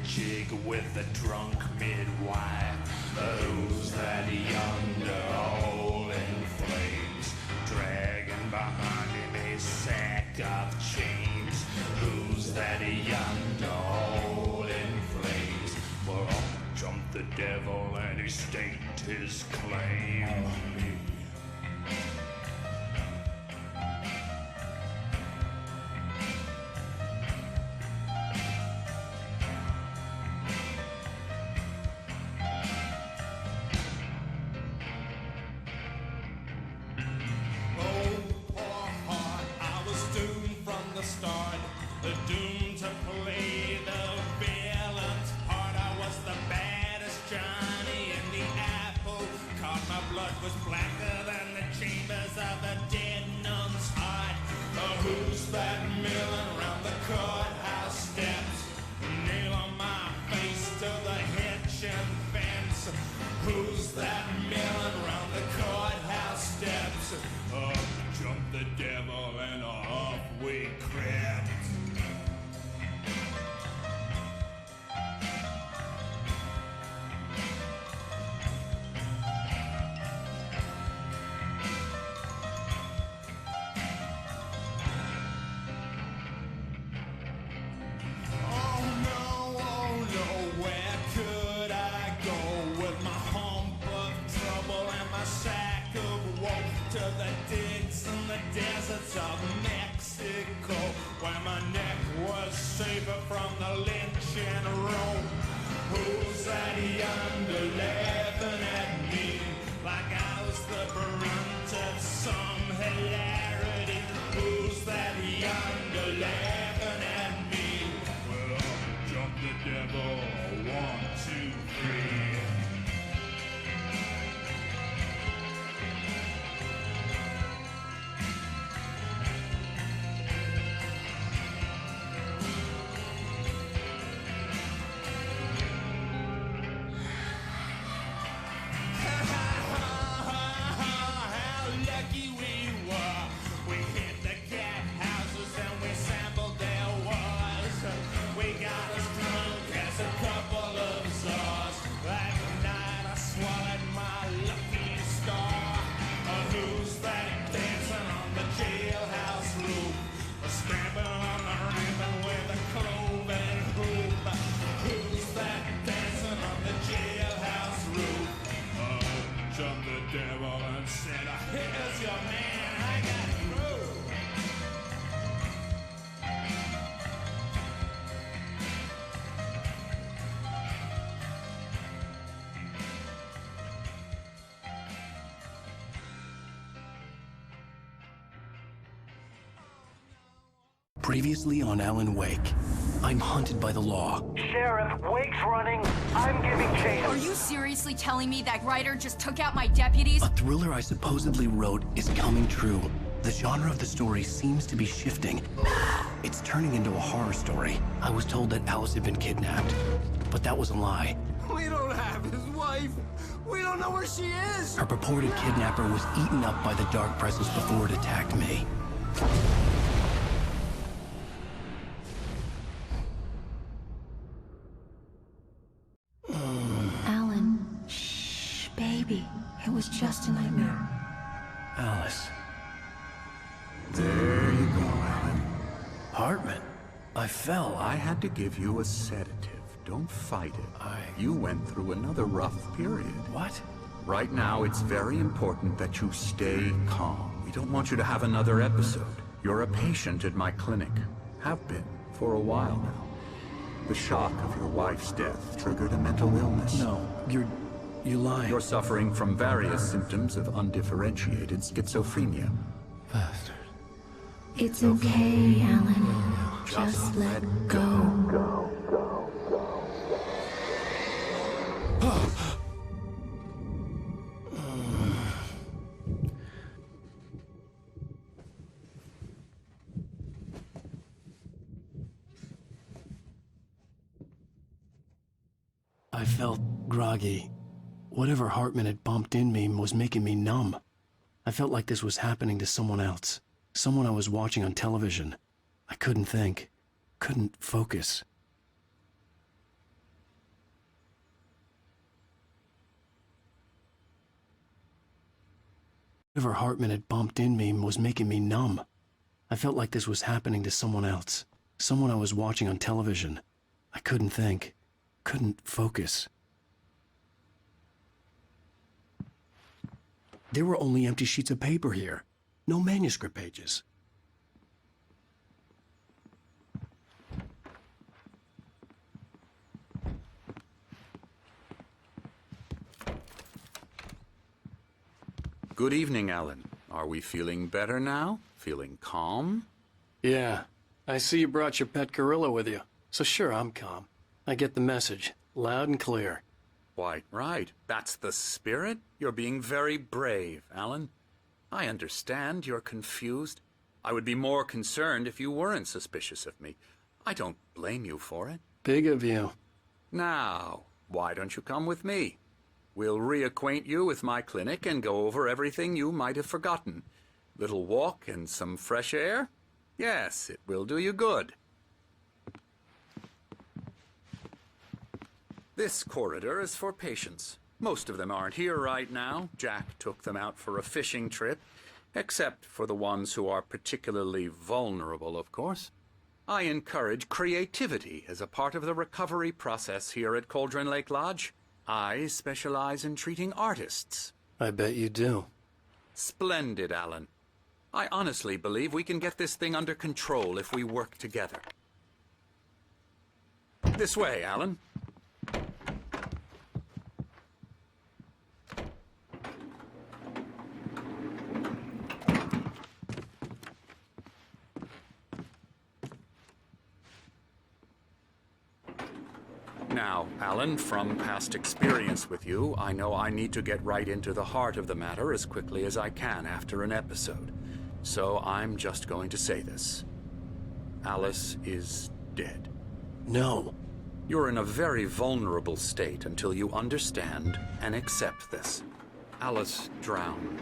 jig with a drunk midwife. Who's that yonder all in flames, dragging behind him a sack of chains? Who's that yonder all in flames? Well, up jumped the devil and he staked his claim on me. Doomed to play the villain's part. I was the baddest Johnny in the apple cart. My blood was blacker than the chambers of a dead nun's heart. Who's that milling round the courthouse steps? Nail on my face to the hedge and fence. Who's that milling round the courthouse steps? Up jumped the devil and off we crept. Of Mexico, where my neck was safer from the lynching rope. Who's that yonder laughing at me like I was the brunt of some hilarity? Who's that yonder laughing at me? Well, up jumped the devil, 1, 2, 3. Previously on Alan Wake, I'm hunted by the law. Sheriff, Wake's running. I'm giving chase. Are you seriously telling me that writer just took out my deputies? A thriller I supposedly wrote is coming true. The genre of the story seems to be shifting. It's turning into a horror story. I was told that Alice had been kidnapped, but that was a lie. We don't have his wife. We don't know where she is. Her purported kidnapper was eaten up by the dark presence before it attacked me. It was just a nightmare. Alice. There you go, Alan. Hartman, I fell. I had to give you a sedative. Don't fight it. You went through another rough period. What? Right now, it's very important that you stay calm. We don't want you to have another episode. You're a patient at my clinic. Have been for a while now. The shock of your wife's death triggered a mental illness. No, you're lying. You're suffering from various symptoms of undifferentiated schizophrenia. Bastard. It's okay, Alan. Just let go. I felt groggy. Whatever Hartman had bumped in me was making me numb. I felt like this was happening to someone else. Someone I was watching on television. I couldn't think. Couldn't focus. Whatever Hartman had bumped in me was making me numb. I felt like this was happening to someone else. Someone I was watching on television. I couldn't think. Couldn't focus. There were only empty sheets of paper here. No manuscript pages. Good evening, Alan. Are we feeling better now? Feeling calm? Yeah. I see you brought your pet gorilla with you. So sure, I'm calm. I get the message. Loud and clear. Quite right. That's the spirit. You're being very brave, Alan. I understand you're confused. I would be more concerned if you weren't suspicious of me. I don't blame you for it. Big of you. Now, why don't you come with me? We'll reacquaint you with my clinic and go over everything you might have forgotten. Little walk and some fresh air? Yes, it will do you good. This corridor is for patients. Most of them aren't here right now. Jack took them out for a fishing trip, except for the ones who are particularly vulnerable, of course. I encourage creativity as a part of the recovery process here at Caldron Lake Lodge. I specialize in treating artists. I bet you do. Splendid, Alan. I honestly believe we can get this thing under control if we work together. This way, Alan. Now, Alan, from past experience with you, I know I need to get right into the heart of the matter as quickly as I can after an episode. So I'm just going to say this. Alice is dead. No. You're in a very vulnerable state until you understand and accept this. Alice drowned,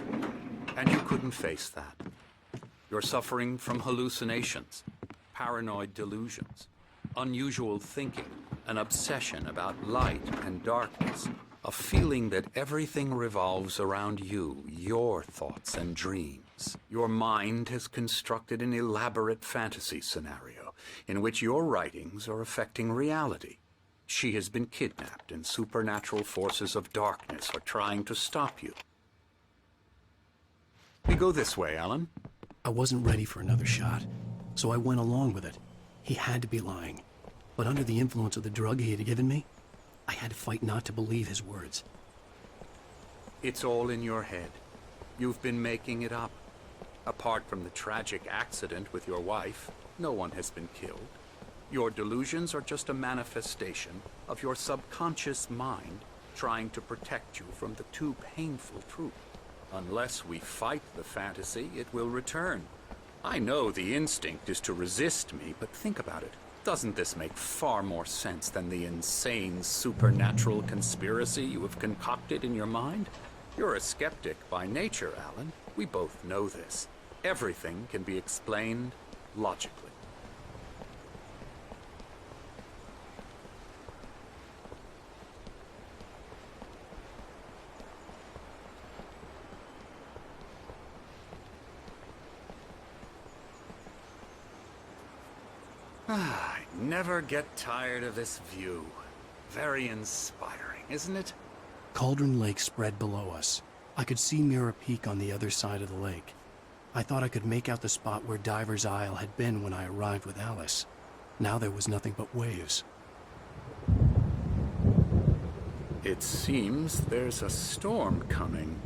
and you couldn't face that. You're suffering from hallucinations, paranoid delusions, unusual thinking, an obsession about light and darkness, a feeling that everything revolves around you, your thoughts and dreams. Your mind has constructed an elaborate fantasy scenario in which your writings are affecting reality. She has been kidnapped and supernatural forces of darkness are trying to stop you. We go this way, Alan. I wasn't ready for another shot, so I went along with it. He had to be lying. But under the influence of the drug he had given me, I had to fight not to believe his words. It's all in your head. You've been making it up. Apart from the tragic accident with your wife, no one has been killed. Your delusions are just a manifestation of your subconscious mind trying to protect you from the too painful truth. Unless we fight the fantasy, it will return. I know the instinct is to resist me, but think about it. Doesn't this make far more sense than the insane supernatural conspiracy you have concocted in your mind? You're a skeptic by nature, Alan. We both know this. Everything can be explained logically. I never get tired of this view. Very inspiring, isn't it? Caldron Lake spread below us. I could see Mirror Peak on the other side of the lake. I thought I could make out the spot where Diver's Isle had been when I arrived with Alice. Now there was nothing but waves. It seems there's a storm coming.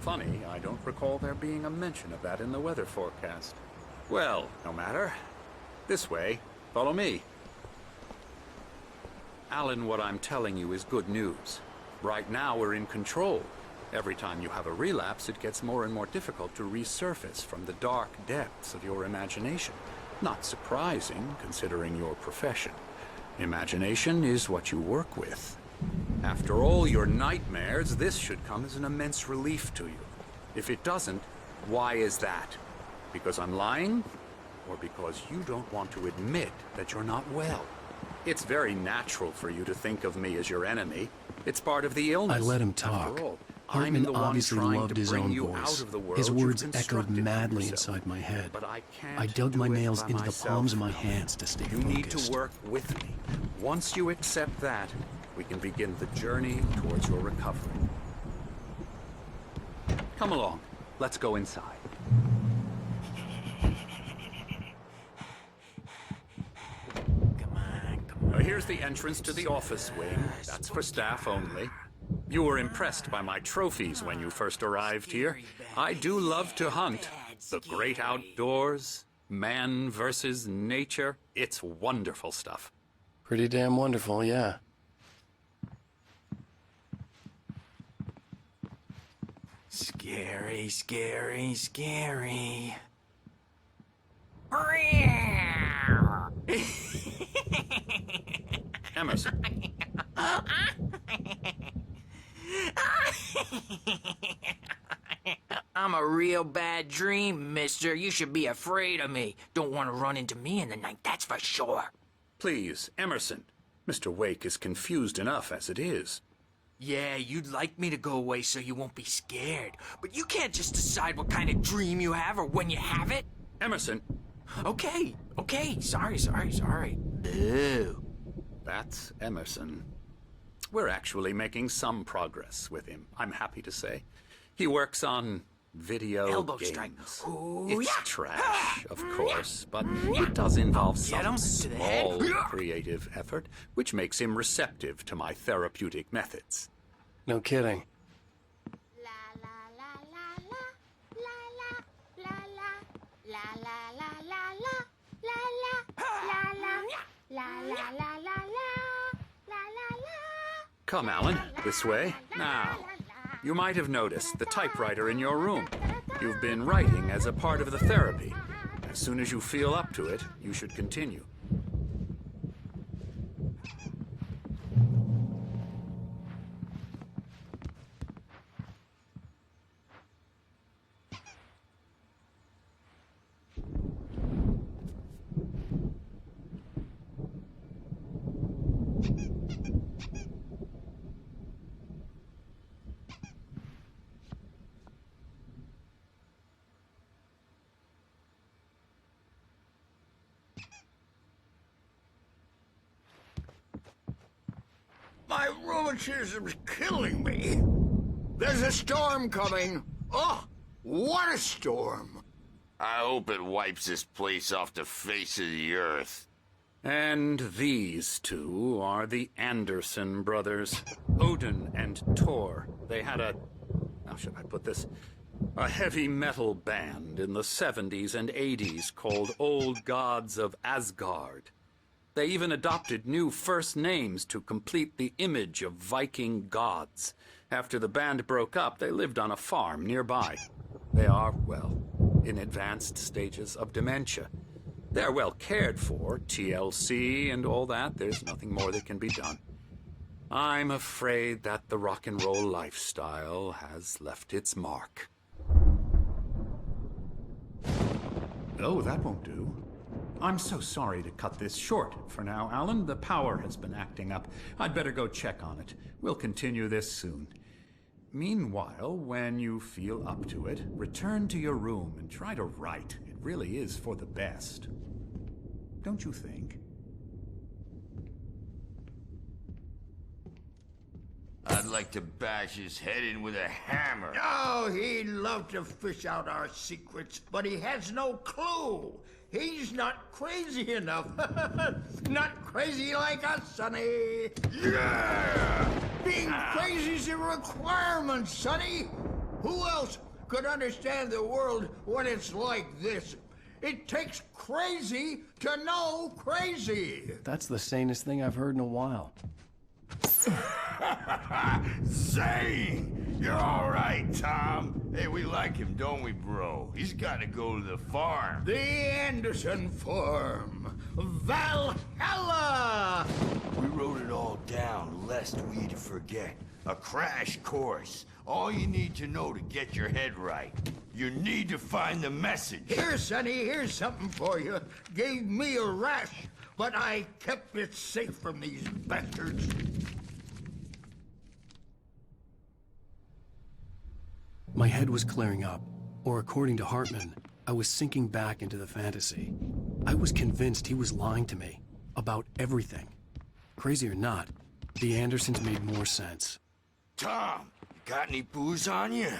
Funny, I don't recall there being a mention of that in the weather forecast. Well, no matter. This way. Follow me. Alan, what I'm telling you is good news. Right now, we're in control. Every time you have a relapse, it gets more and more difficult to resurface from the dark depths of your imagination. Not surprising, considering your profession. Imagination is what you work with. After all your nightmares, this should come as an immense relief to you. If it doesn't, why is that? Because I'm lying? Or because you don't want to admit that you're not well? It's very natural for you to think of me as your enemy. It's part of the illness. I let him talk. After all, Hartman the one obviously trying loved to his bring own you out voice. of the world His you've words echoed constructed for madly yourself. inside my head. But I can't I dug do my it nails by into the myself. palms of my hands to stay You focused. need to work with me. Once you accept that, we can begin the journey towards your recovery. Come along. Let's go inside. Here's the entrance to the office wing. That's for staff only. You were impressed by my trophies when you first arrived here. I do love to hunt. The great outdoors, man versus nature. It's wonderful stuff. Pretty damn wonderful, yeah. Scary, scary, scary. Emerson. I'm a real bad dream, mister. You should be afraid of me. Don't want to run into me in the night, that's for sure. Please, Emerson. Mr. Wake is confused enough as it is. Yeah, you'd like me to go away so you won't be scared. But you can't just decide what kind of dream you have or when you have it. Emerson. Okay, sorry. Boo. That's Emerson. We're actually making some progress with him, I'm happy to say. He works on video Elbow games. strike. Ooh, It's yeah. trash, of course, but it does involve Get him some to the head. small creative effort, which makes him receptive to my therapeutic methods. No kidding. Come, Alan, this way. Now, you might have noticed the typewriter in your room. You've been writing as a part of the therapy. As soon as you feel up to it, you should continue. My rheumatism's killing me. There's a storm coming. Oh, what a storm. I hope it wipes this place off the face of the earth. And these two are the Anderson brothers, Odin and Tor. They had how should I put this? A heavy metal band in the 70s and 80s called Old Gods of Asgard. They even adopted new first names to complete the image of Viking gods. After the band broke up, they lived on a farm nearby. They are, well, in advanced stages of dementia. They're well cared for, TLC and all that. There's nothing more that can be done. I'm afraid that the rock and roll lifestyle has left its mark. Oh, that won't do. I'm so sorry to cut this short for now, Alan. The power has been acting up. I'd better go check on it. We'll continue this soon. Meanwhile, when you feel up to it, return to your room and try to write. It really is for the best. Don't you think? I'd like to bash his head in with a hammer. Oh, he'd love to fish out our secrets, but he has no clue. He's not crazy enough. Not crazy like us, Sonny. Yeah! Being crazy's a requirement, Sonny. Who else could understand the world when it's like this? It takes crazy to know crazy. That's the sanest thing I've heard in a while. Zane! You're all right, Tom. Hey, we like him, don't we, bro? He's got to go to the farm. The Anderson Farm. Valhalla! We wrote it all down, lest we forget. A crash course. All you need to know to get your head right. You need to find the message. Here, Sonny, here's something for you. Gave me a rash, but I kept it safe from these bastards. My head was clearing up, or according to Hartman, I was sinking back into the fantasy. I was convinced he was lying to me about everything. Crazy or not, the Andersons made more sense. Tom, you got any booze on you?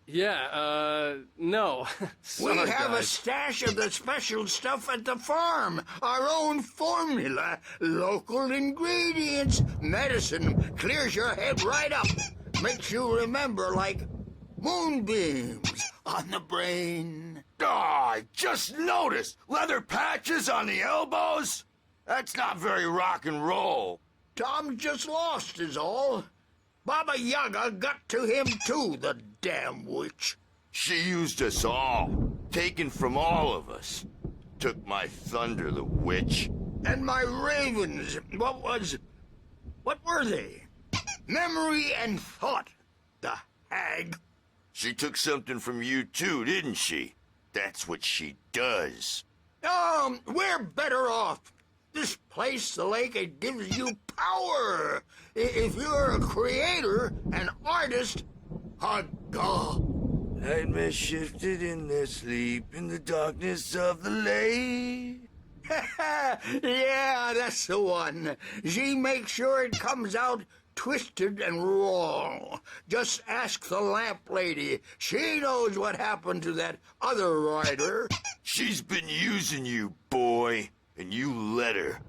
Yeah, no. We Sorry, have a guys. stash of the special stuff at the farm. Our own formula. Local ingredients. Medicine clears your head right up. Makes you remember like moonbeams on the brain. Oh, I just noticed. Leather patches on the elbows? That's not very rock and roll. Tom just lost is all. Baba Yaga got to him too, the damn witch. She used us all. Taken from all of us. Took my thunder, the witch. And my ravens, what were they? Memory and thought, the hag. She took something from you too, didn't she? That's what she does. We're better off. This place, the lake, it gives you power. If you're a creator, an artist, a god. Nightmares shifted in their sleep in the darkness of the lake. Yeah, that's the one. She makes sure it comes out twisted and wrong. Just ask the lamp lady. She knows what happened to that other rider. She's been using you, boy, and you let her.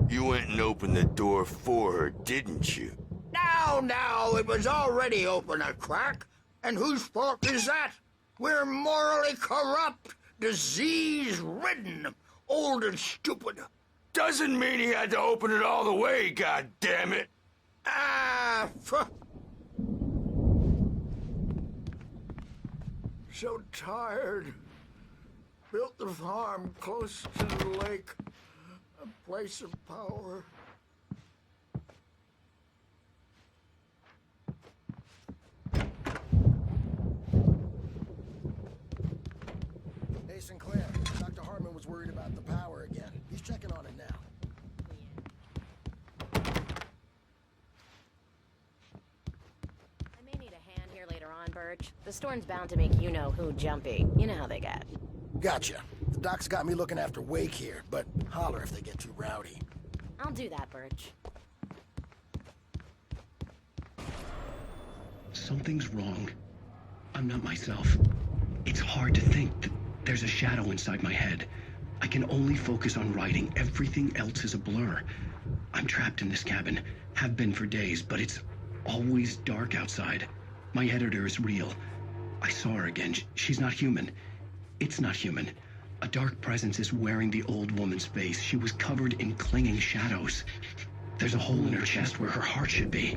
You went and opened the door for her, didn't you? Now, it was already open a crack. And whose fault is that? We're morally corrupt, disease-ridden, old and stupid. Doesn't mean he had to open it all the way, goddammit. So tired. Built the farm close to the lake. A place of power. Hey, Sinclair. Dr. Hartman was worried about the power again. He's checking on it now. I may need a hand here later on, Birch. The storm's bound to make you-know-who jumpy. You know how they get. Gotcha. The doc's got me looking after Wake here, but holler if they get too rowdy. I'll do that, Birch. Something's wrong. I'm not myself. It's hard to think that there's a shadow inside my head. I can only focus on writing. Everything else is a blur. I'm trapped in this cabin. Have been for days, but it's always dark outside. My editor is real. I saw her again. She's not human. It's not human. A dark presence is wearing the old woman's face. She was covered in clinging shadows. There's a hole in her chest where her heart should be.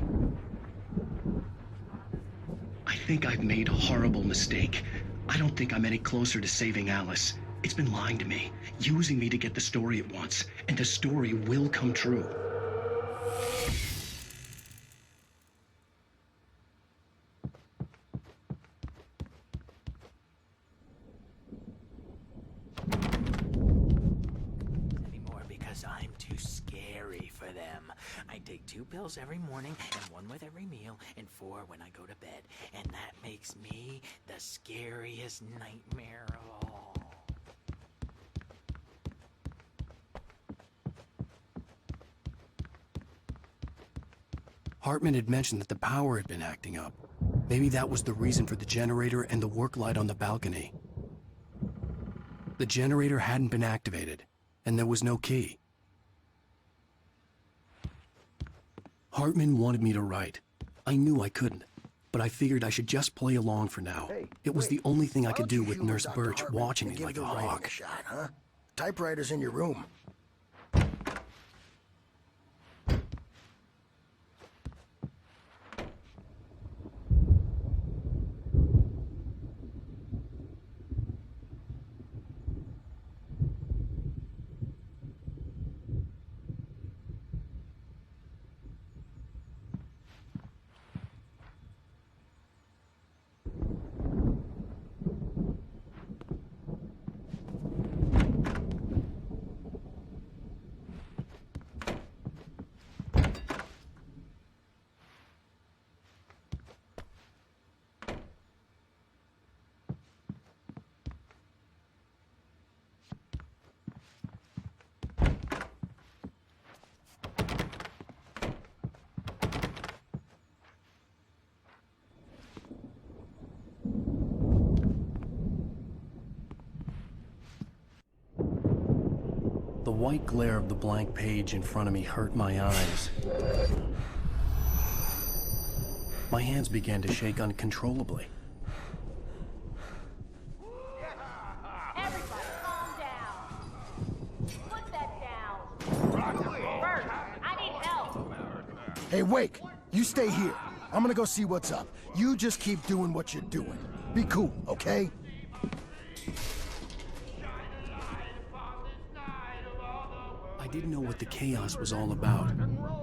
I think I've made a horrible mistake. I don't think I'm any closer to saving Alice. It's been lying to me, using me to get the story it wants, and the story will come true. Anymore because I'm too scary for them. I take 2 pills every morning and 1 with every meal and 4 when I go to bed. And that makes me the scariest nightmare of all. Hartman had mentioned that the power had been acting up. Maybe that was the reason for the generator and the work light on the balcony. The generator hadn't been activated, and there was no key. Hartman wanted me to write. I knew I couldn't, but I figured I should just play along for now. It was the only thing I could do with Nurse Birch watching me like a hawk. Shot, huh? Typewriter's in your room. white glare of the blank page in front of me hurt my eyes. My hands began to shake uncontrollably. Everybody, calm down. Put that down. Bert, I need help. Hey, Wake, you stay here. I'm gonna go see what's up. You just keep doing what you're doing. Be cool, okay? I didn't know what the chaos was all about,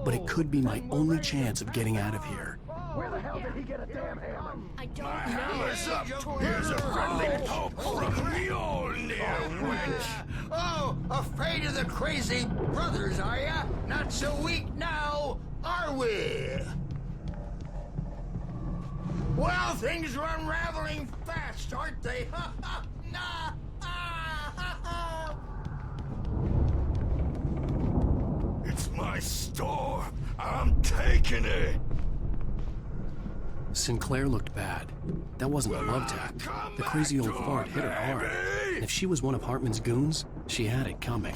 but it could be my only chance of getting out of here. Where the hell did he get a damn hammer? I don't Hammer's up. Here's a friendly poke from Mjolnir, wench. Oh, afraid of the crazy brothers, are ya? Not so weak now, are we? Well, things are unraveling fast, aren't they? It's my store. I'm taking it. Sinclair looked bad. That wasn't a love tap. The crazy old fart hit her hard. And if she was one of Hartman's goons, she had it coming.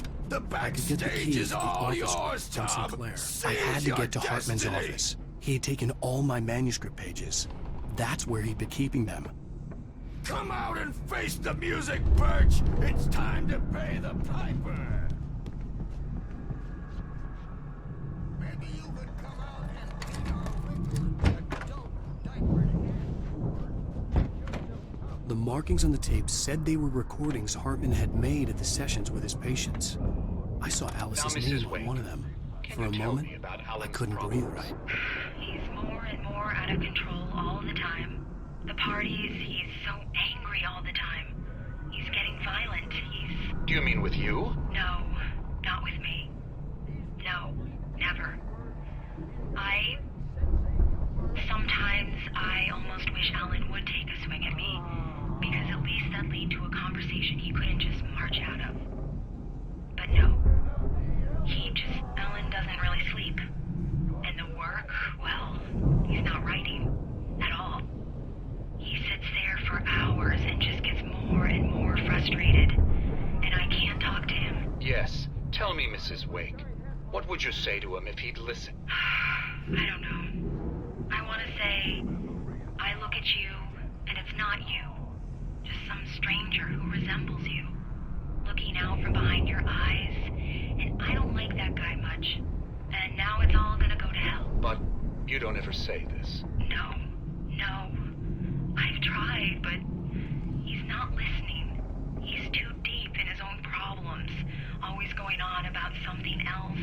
I could get the keys to the office from Sinclair. I had to get to Hartman's office. He had taken all my manuscript pages. That's where he'd been keeping them. Come out and face the music, Birch. It's time to pay the piper. Maybe you could come out and take our witness, but don't diaper it. The markings on the tape said they were recordings Hartman had made at the sessions with his patients. I saw Alice's name on one of them. For a moment, I couldn't breathe right. He's more and more out of control all the time. The parties, he's so angry all the time. He's getting violent. Do you mean with you? No, not with me. No, never. Sometimes I almost wish Alan would take a swing at me, because at least that'd lead to a conversation he couldn't just march out of. But no. Alan doesn't really sleep. And the work, well, he's not writing at all. He sits there for hours and just gets more and more frustrated. And I can't talk to him. Yes. Tell me, Mrs. Wake. What would you say to him if he'd listen? I don't know. I want to say, I look at you, and it's not you. Just some stranger who resembles you. Looking out from behind your eyes. And I don't like that guy much. And now it's all gonna go to hell. But you don't ever say this. No. I've tried, but he's not listening. He's too deep in his own problems, always going on about something else.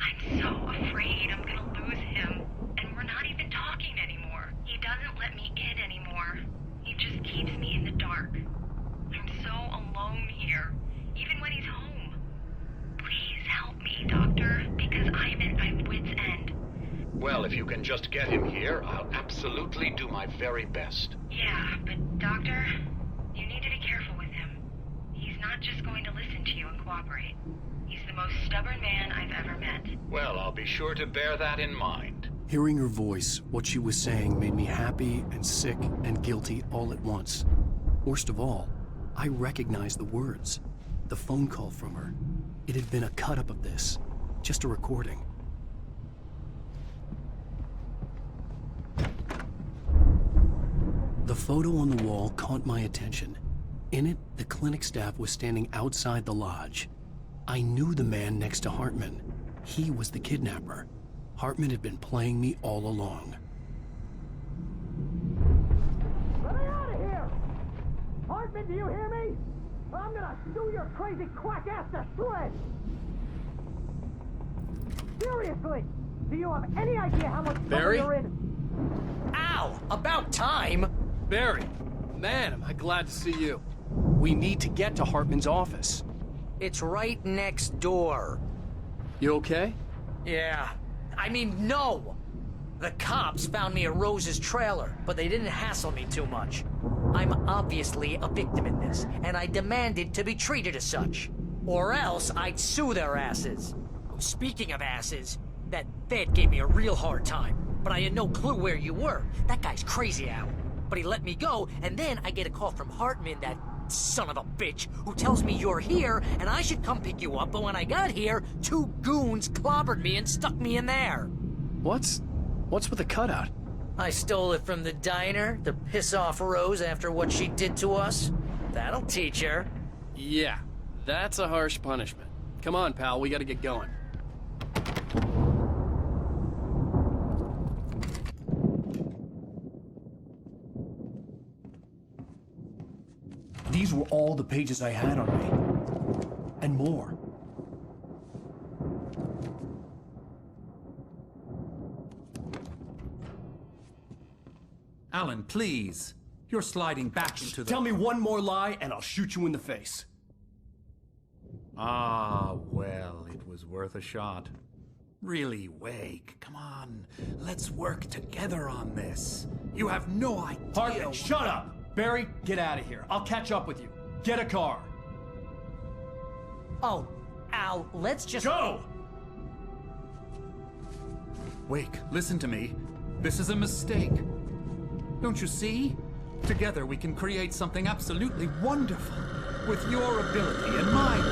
I'm so afraid I'm gonna lose him, and we're not even talking anymore. He doesn't let me in anymore. He just keeps me in the dark. I'm so alone here, even when he's home. Please help me, Doctor, because I'm at my wit's end. Well, if you can just get him here, I'll absolutely do my very best. Yeah, but Doctor, you need to be careful with him. He's not just going to listen to you and cooperate. He's the most stubborn man I've ever met. Well, I'll be sure to bear that in mind. Hearing her voice, what she was saying made me happy and sick and guilty all at once. Worst of all, I recognized the words. The phone call from her. It had been a cut-up of this. Just a recording. The photo on the wall caught my attention. In it, the clinic staff was standing outside the lodge. I knew the man next to Hartman. He was the kidnapper. Hartman had been playing me all along. Let me out of here! Hartman, do you hear me? I'm gonna chew your crazy quack ass to shreds! Seriously! Do you have any idea how much trouble Barry? you're in? Ow! About time! Barry, man, am I glad to see you. We need to get to Hartman's office. It's right next door. You okay? Yeah. I mean, no! The cops found me at Rose's trailer, but they didn't hassle me too much. I'm obviously a victim in this, and I demanded to be treated as such. Or else I'd sue their asses. Speaking of asses, that vet gave me a real hard time, but I had no clue where you were. That guy's crazy, Al. But he let me go, and then I get a call from Hartman that son of a bitch, who tells me you're here and I should come pick you up, but when I got here, 2 goons clobbered me and stuck me in there. What's with the cutout? I stole it from the diner to piss off Rose after what she did to us. That'll teach her. Yeah, that's a harsh punishment. Come on, pal, we gotta get going. These were all the pages I had on me. And more. Alan, please. You're sliding back into the... Tell me one more lie and I'll shoot you in the face. Ah, well, it was worth a shot. Really, Wake, come on. Let's work together on this. You have no idea... Hartman, shut up! Barry, get out of here. I'll catch up with you. Get a car. Oh, Al, let's just... Go! Wake, listen to me. This is a mistake. Don't you see? Together we can create something absolutely wonderful. With your ability and mine.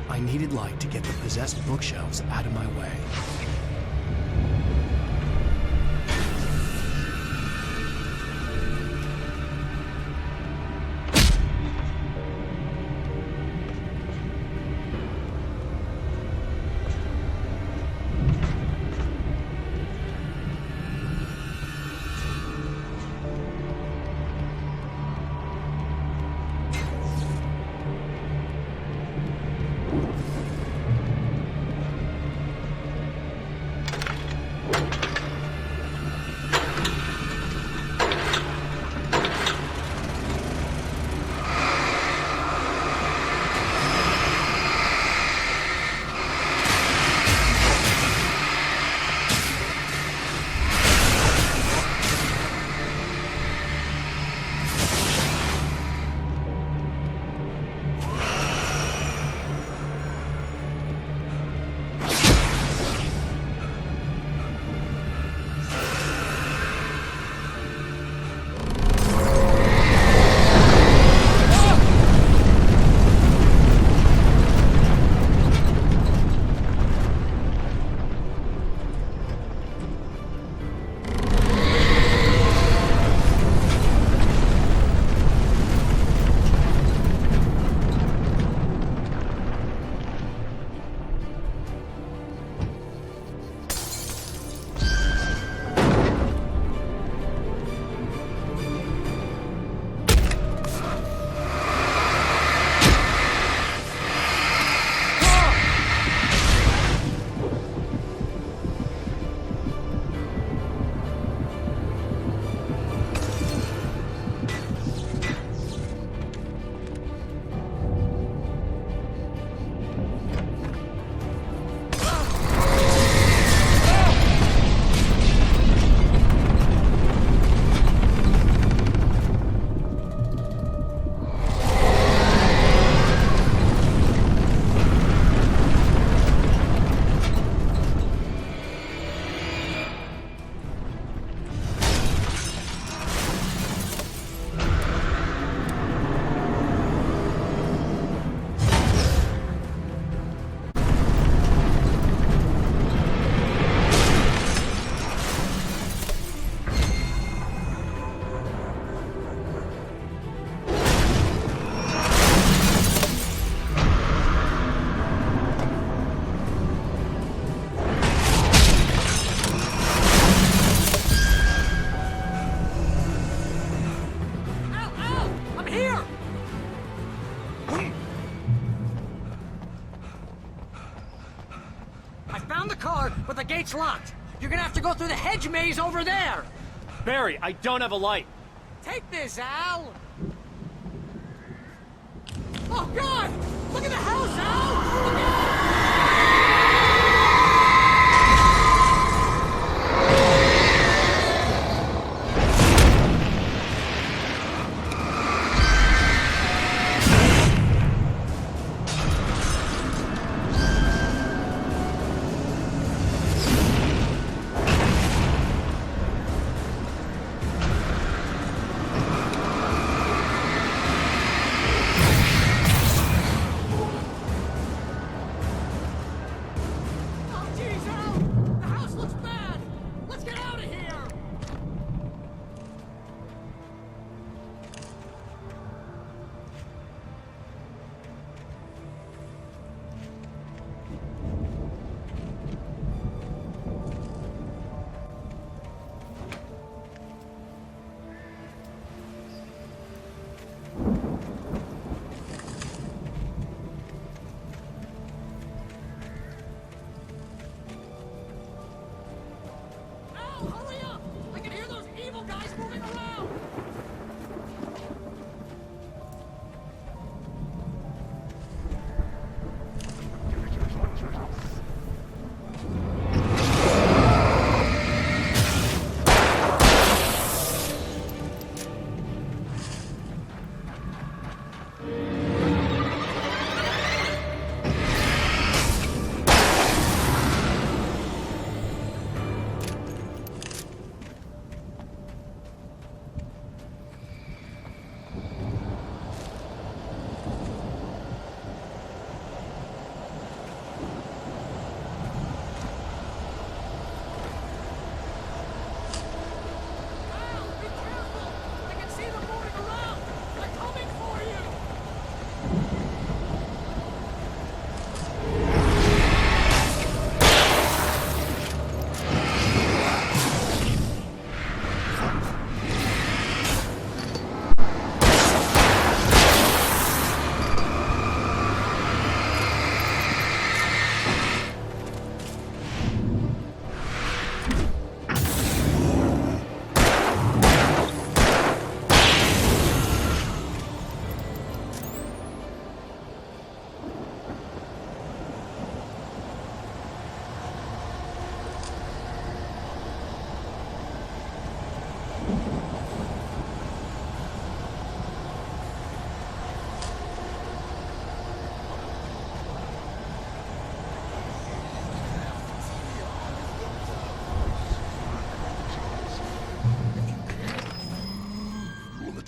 I needed light to get the possessed bookshelves out of my way. gate's locked. You're gonna have to go through the hedge maze over there. Barry, I don't have a light. Take this, Al. Oh, God! Look at the house, Al! Look out!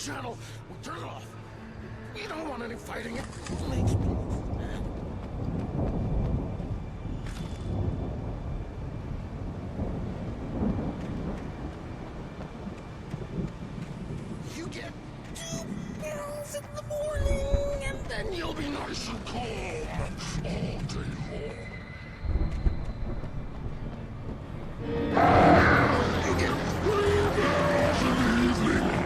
Channel, we'll turn it off. We don't want any fighting. It makes me mad. You get 2 pills in the morning, and then you'll be nice and calm all day long. You get 3 pills in the evening.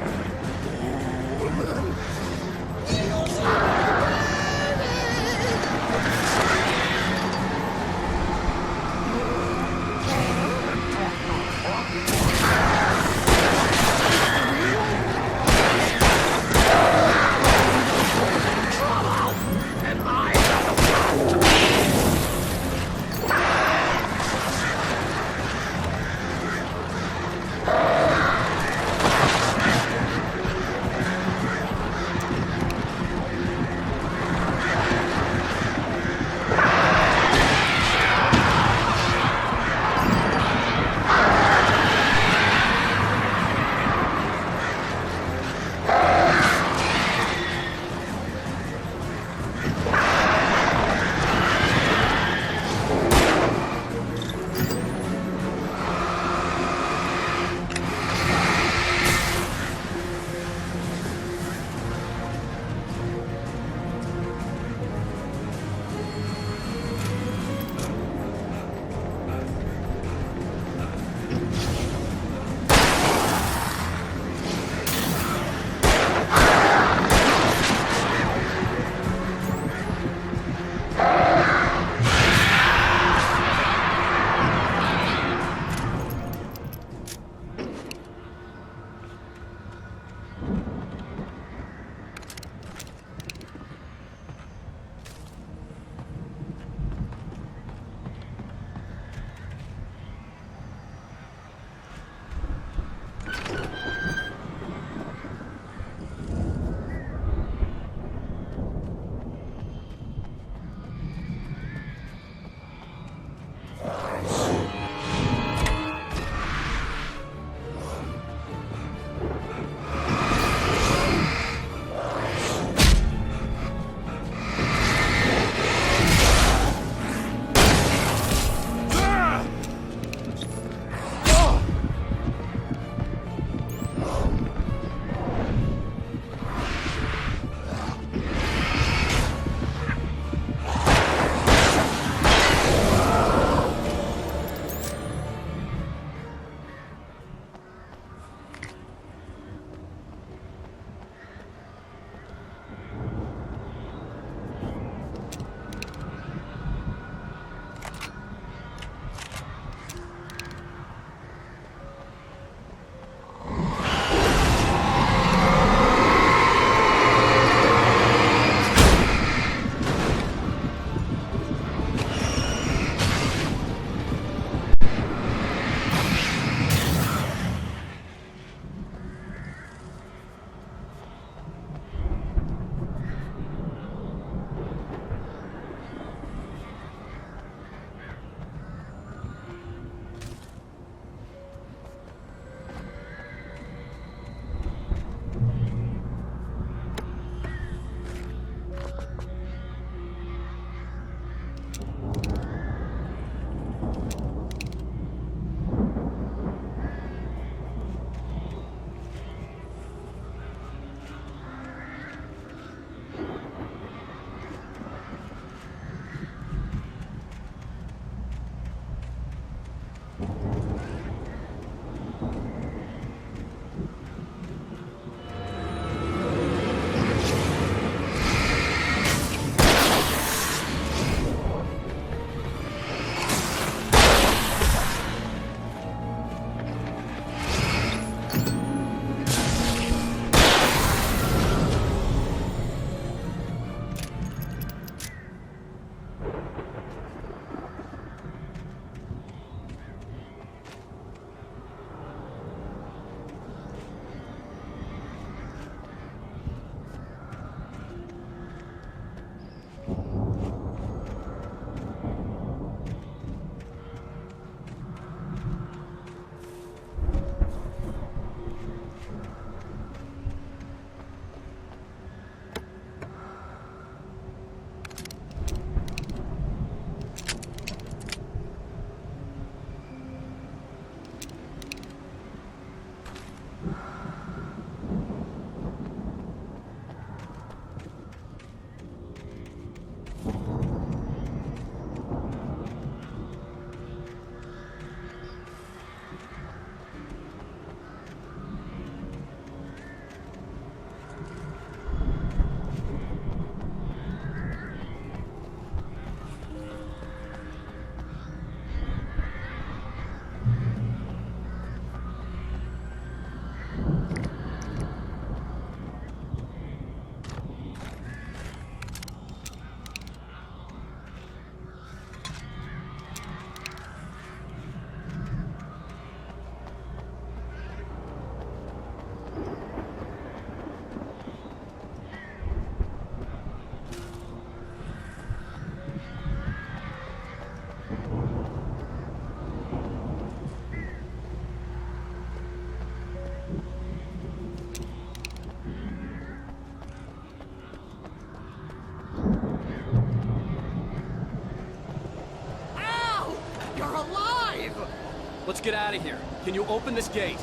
let's get out of here. Can you open this gate?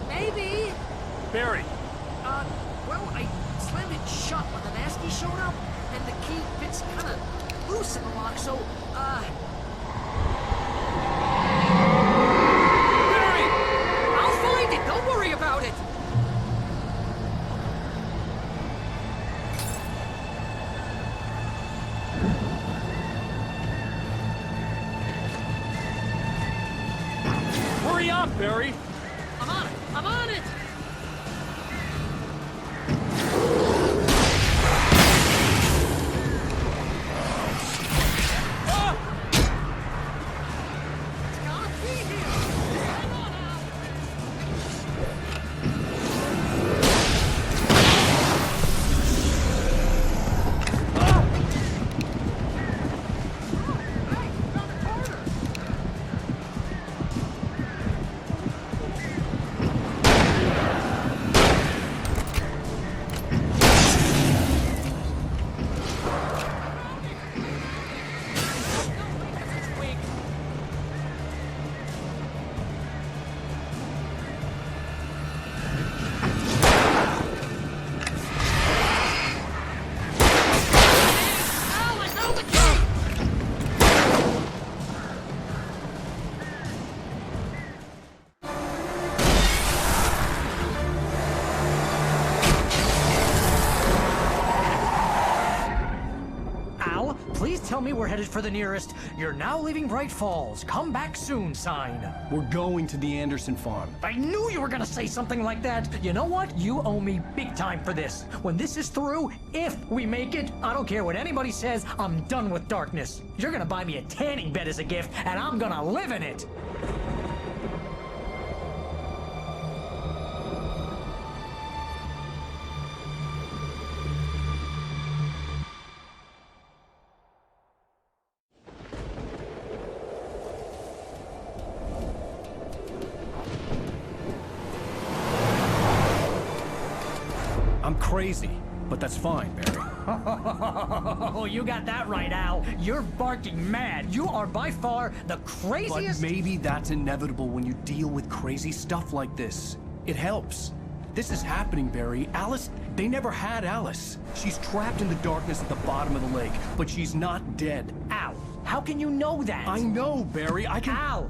Maybe. Barry! Well, I slammed it shut when the nasty showed up, and the key fits kind of loose in the lock, so, Barry! I'll find it, don't worry about it! Hurry up, Barry! I'm on it! I'm on it! Tell me we're headed for the nearest "You're now leaving Bright Falls. Come back soon" sign. We're going to the Anderson farm. I knew you were gonna say something like that. You know what? You owe me big time for this. When this is through, if we make it, I don't care what anybody says, I'm done with darkness. You're gonna buy me a tanning bed as a gift, and I'm gonna live in it. I'm crazy, but that's fine, Barry. Oh, you got that right, Al. You're barking mad. You are by far the craziest... But maybe that's inevitable when you deal with crazy stuff like this. It helps. This is happening, Barry. Alice, they never had Alice. She's trapped in the darkness at the bottom of the lake, but she's not dead. Al, how can you know that? I know, Barry. I can... Al,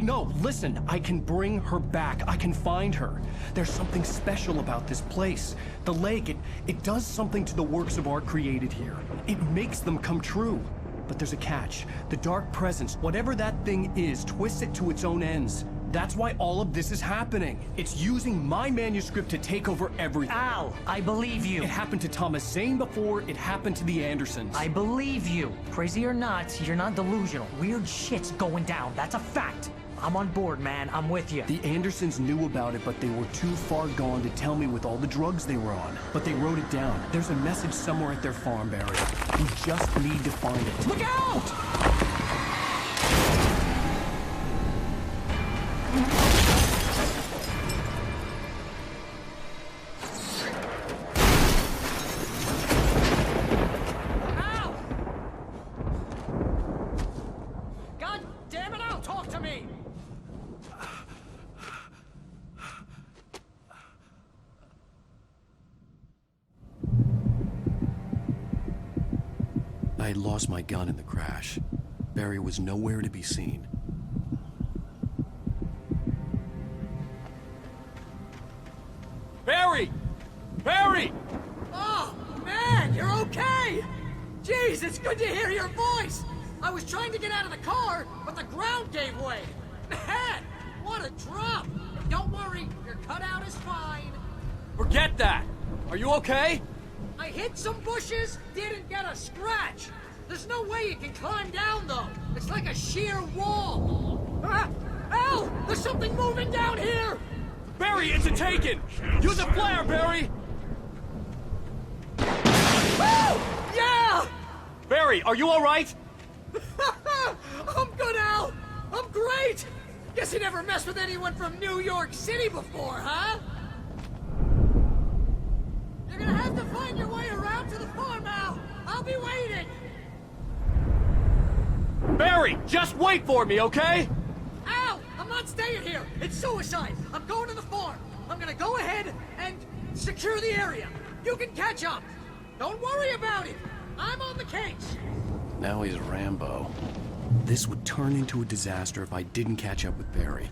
No, listen. I can bring her back. I can find her. There's something special about this place. The lake, it does something to the works of art created here. It makes them come true. But there's a catch. The dark presence, whatever that thing is, twists it to its own ends. That's why all of this is happening. It's using my manuscript to take over everything. Al, I believe you. It happened to Thomas Zane before, it happened to the Andersons. I believe you. Crazy or not, you're not delusional. Weird shit's going down. That's a fact. I'm on board, man. I'm with you. The Andersons knew about it, but they were too far gone to tell me with all the drugs they were on. But they wrote it down. There's a message somewhere at their farm, Barry. We just need to find it. Look out! I had lost my gun in the crash. Barry was nowhere to be seen. Barry! Barry! Oh, man, you're okay! Jeez, it's good to hear your voice! I was trying to get out of the car, but the ground gave way! Man, what a drop! Don't worry, your cutout is fine. Forget that! Are you okay? I hit some bushes, didn't get a scratch. There's no way you can climb down, though. It's like a sheer wall. Al! There's something moving down here! Barry, it's a taken! Use a flare, Barry! Woo! Yeah! Barry, are you all right? I'm good, Al! I'm great! Guess you never messed with anyone from New York City before, huh? You're gonna have to find your way around to the farm, Al! I'll be waiting! Barry, just wait for me, okay? It's suicide! I'm going to the farm! I'm gonna go ahead and secure the area! You can catch up! Don't worry about it! I'm on the case! Now he's Rambo. This would turn into a disaster if I didn't catch up with Barry.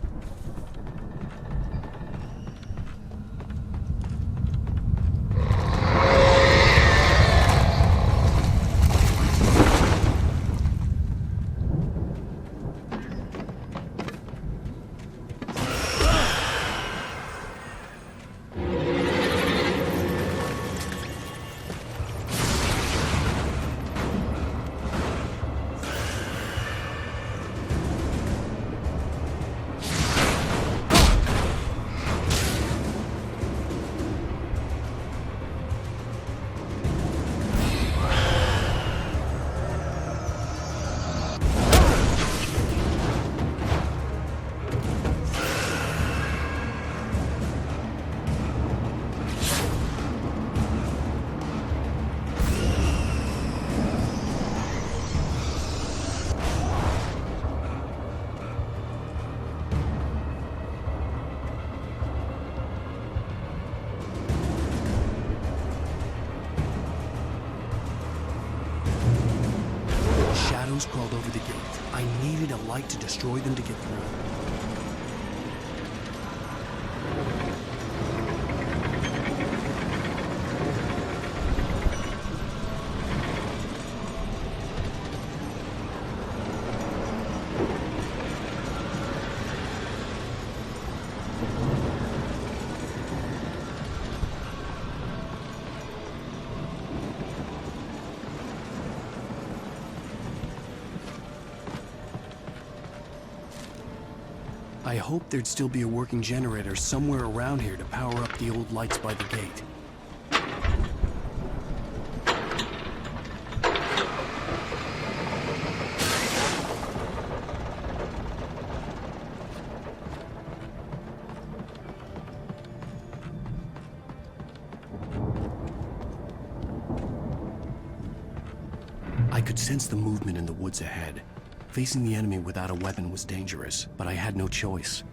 Shadows crawled over the gate. I needed a light to destroy them to get through. I hoped there'd still be a working generator somewhere around here to power up the old lights by the gate. I could sense the movement in the woods ahead. Facing the enemy without a weapon was dangerous, but I had no choice.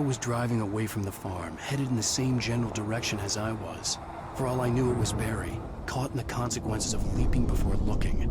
Was driving away from the farm, headed in the same general direction as I was. For all I knew, it was Barry, caught in the consequences of leaping before looking.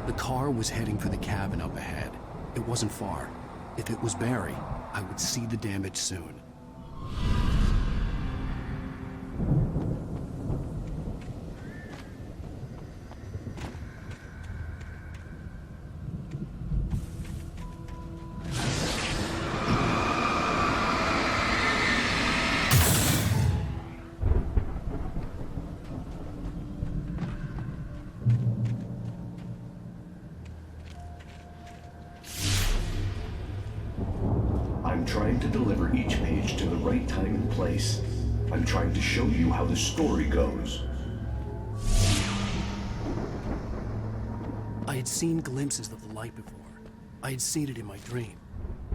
The car was heading for the cabin up ahead. It wasn't far. If it was Barry, I would see the damage soon. trying to deliver each page to the right time and place. I'm trying to show you how the story goes. I had seen glimpses of the light before. I had seen it in my dream.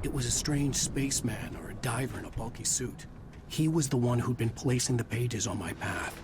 It was a strange spaceman or a diver in a bulky suit. He was the one who'd been placing the pages on my path.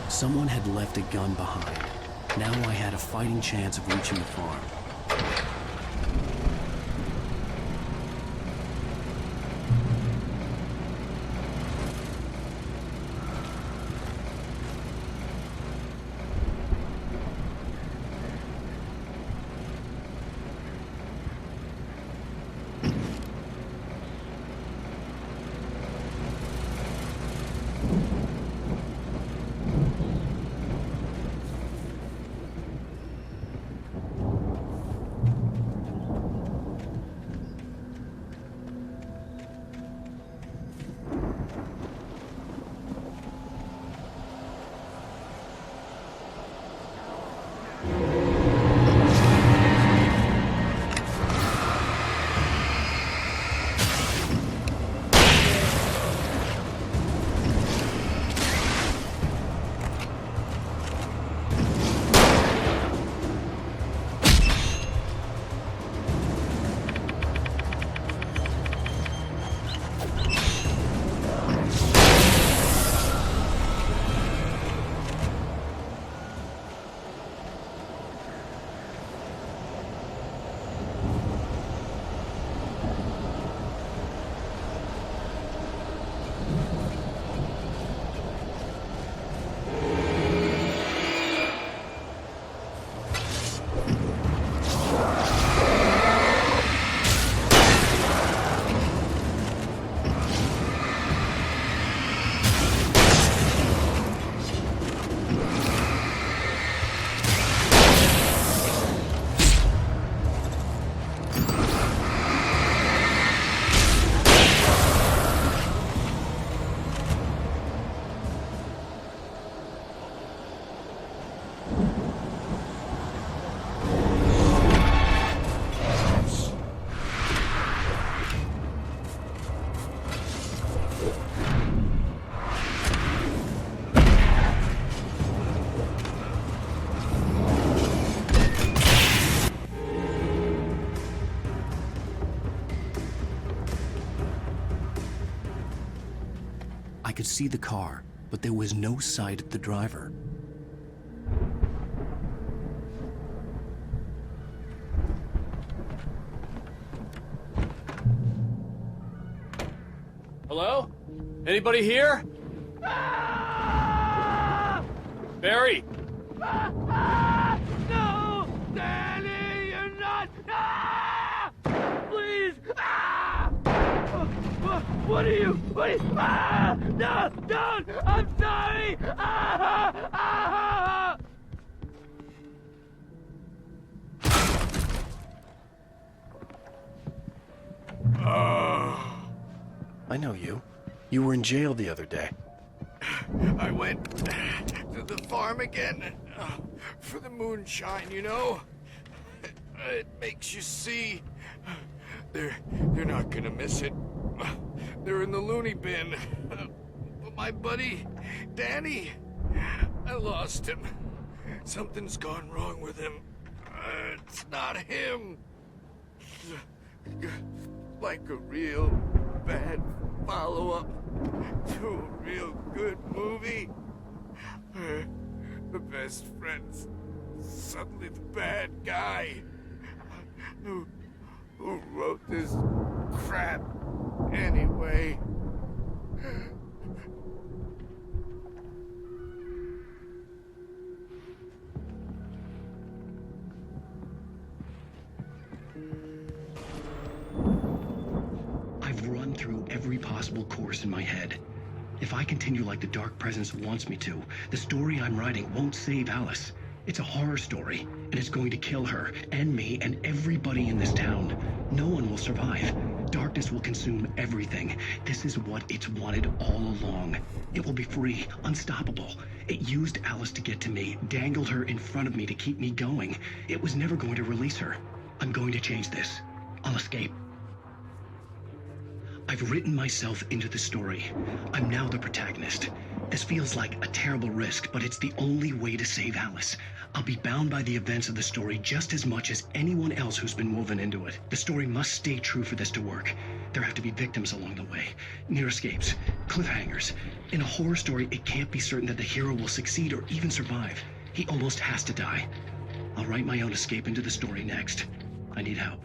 Someone had left a gun behind. Now I had a fighting chance of reaching the farm. I could see the car, but there was no sight of the driver. Hello? Anybody here? Barry! No! Danny, you're not! Please! What are you? No! Don't! I'm sorry! I know you. You were in jail the other day. I went to the farm again for the moonshine, you know? It makes you see. They're not gonna miss it. They're in the loony bin. But my buddy, Danny, I lost him. Something's gone wrong with him. It's not him. Like a real bad follow-up to a real good movie where the best friend's suddenly the bad guy who wrote this crap anyway. I've run through every possible course in my head. If I continue like the Dark Presence wants me to, the story I'm writing won't save Alice. It's a horror story, and it's going to kill her, and me, and everybody in this town. No one will survive. Darkness will consume everything. This is what it's wanted all along. It will be free, unstoppable. It used Alice to get to me, dangled her in front of me to keep me going. It was never going to release her. I'm going to change this. I'll escape. I've written myself into the story. I'm now the protagonist. This feels like a terrible risk, but it's the only way to save Alice. I'll be bound by the events of the story just as much as anyone else who's been woven into it. The story must stay true for this to work. There have to be victims along the way, near escapes, cliffhangers. In a horror story, it can't be certain that the hero will succeed or even survive. He almost has to die. I'll write my own escape into the story next. I need help.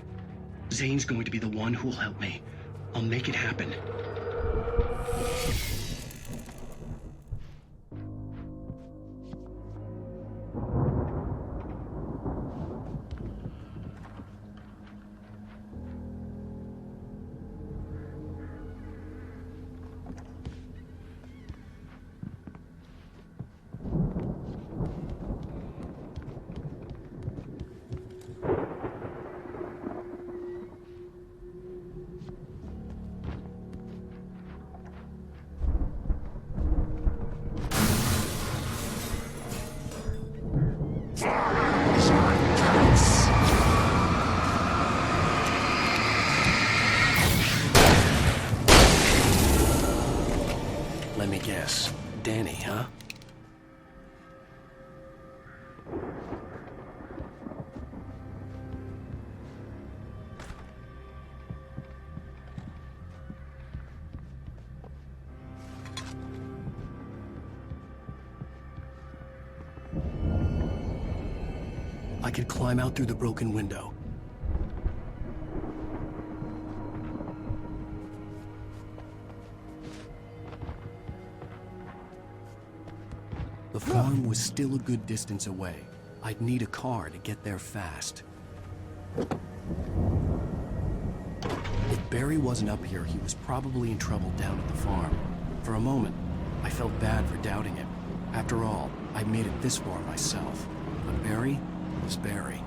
Zane's going to be the one who will help me. I'll make it happen. Let me guess. Danny, huh? I could climb out through the broken window. The farm was still a good distance away. I'd need a car to get there fast. If Barry wasn't up here, he was probably in trouble down at the farm. For a moment, I felt bad for doubting him. After all, I'd made it this far myself. But Barry was Barry.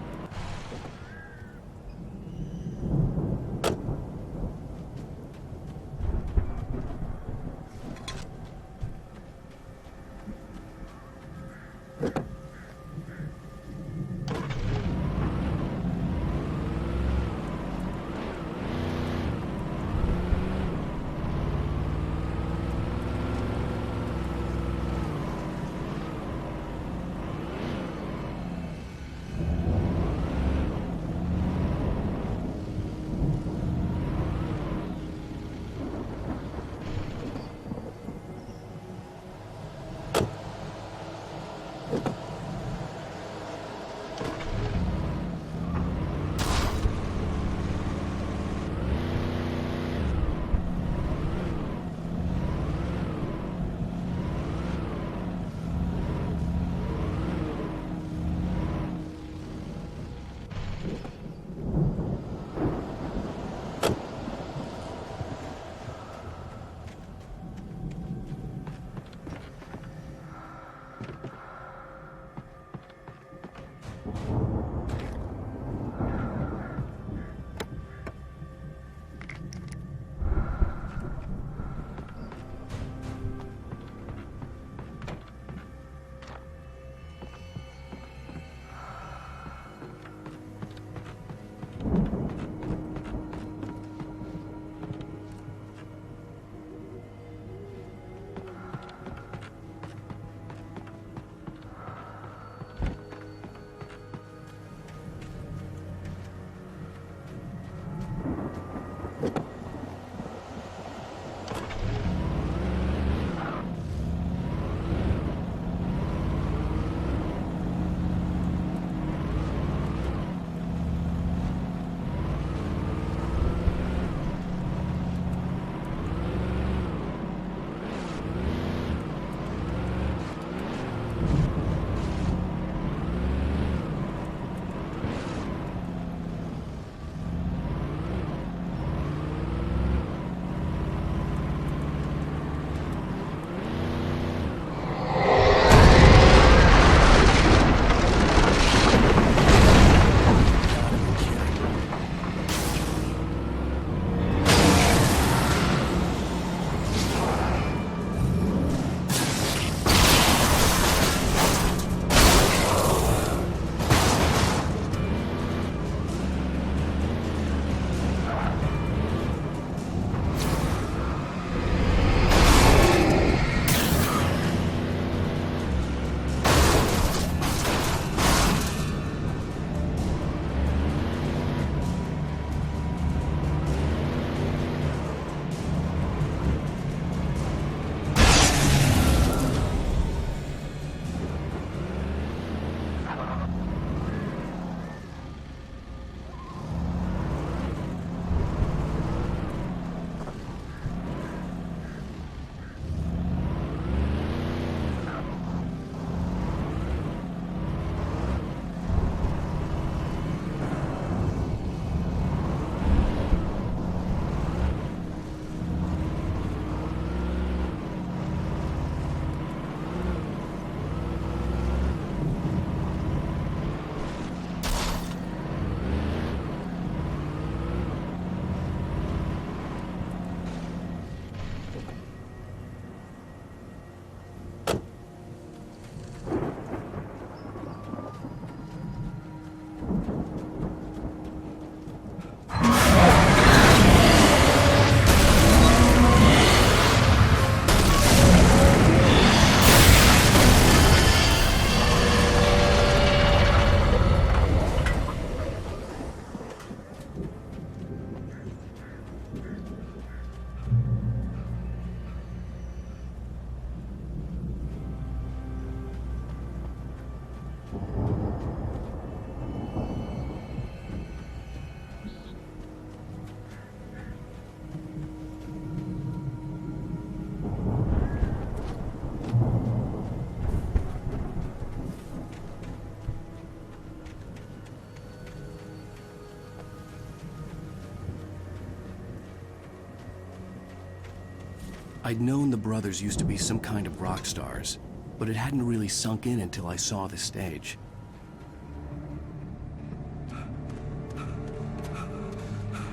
I'd known the brothers used to be some kind of rock stars, but it hadn't really sunk in until I saw the stage.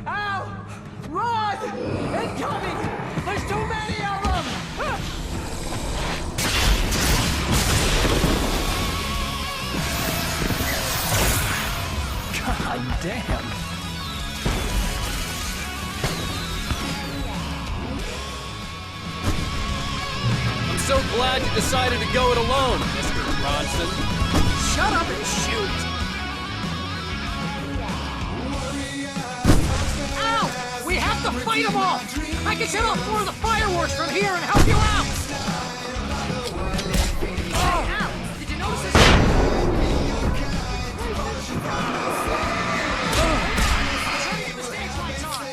Al! Run! Incoming! There's too many of them! God damn! I'm so glad you decided to go it alone, Mr. Bronson. Shut up and shoot! Ow! We have to fight them all! I can set off more of the fireworks from here and help you out! Oh! Ow! Did you notice this? The stage lights on!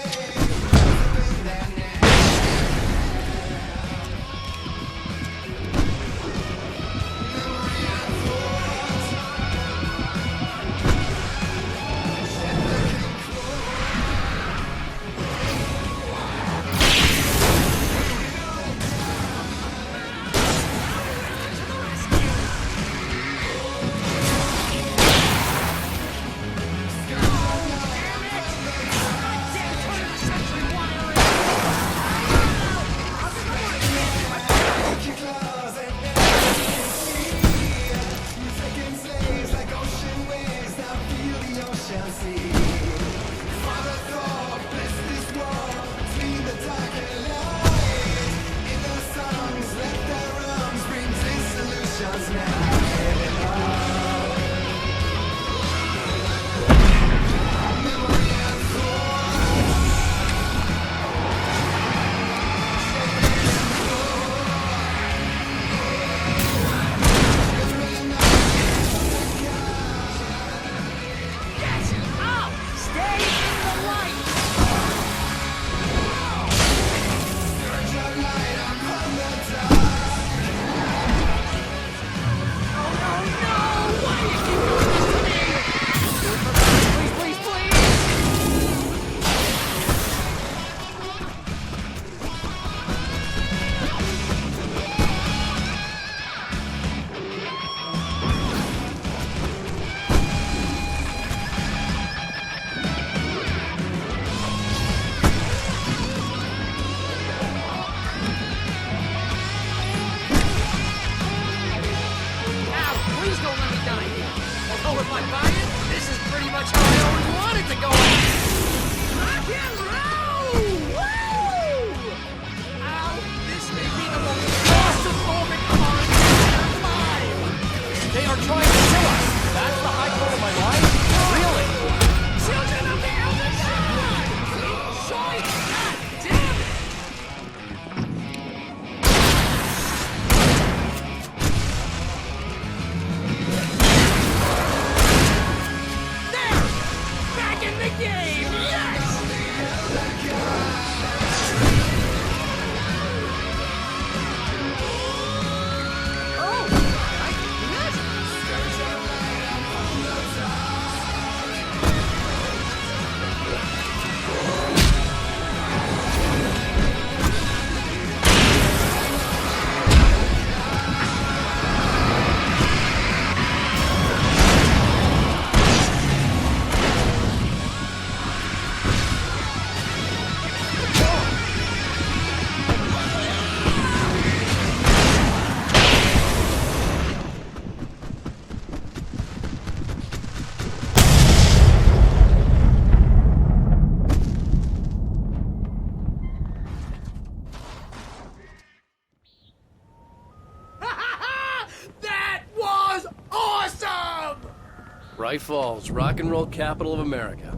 Bright Falls, rock and roll capital of America.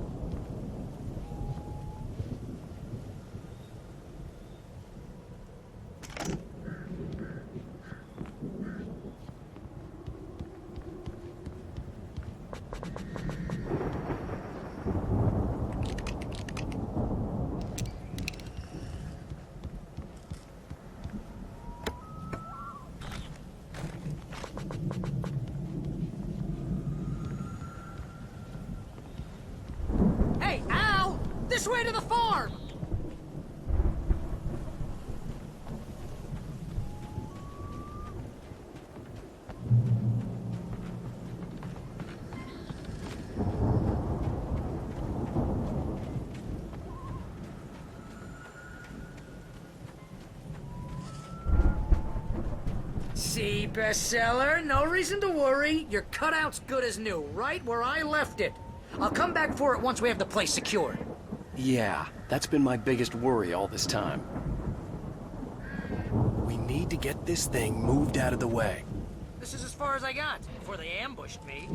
Hey, Al! This way to the farm! See, bestseller? No reason to worry. Your cutout's good as new, right where I left it. I'll come back for it once we have the place secured. Yeah, that's been my biggest worry all this time. We need to get this thing moved out of the way. This is as far as I got before they ambushed me.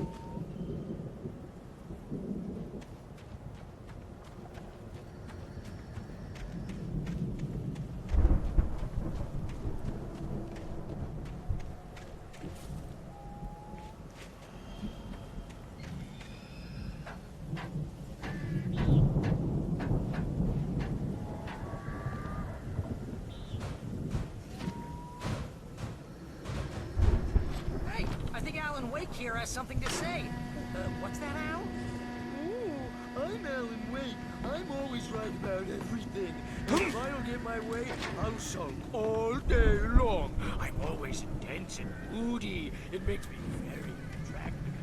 Here has something to say. What's that, Al? Ooh, I'm Alan Wake. I'm always right about everything. And if I don't get my way, I'll sulk all day long. I'm always intense and moody. It makes me very attractive.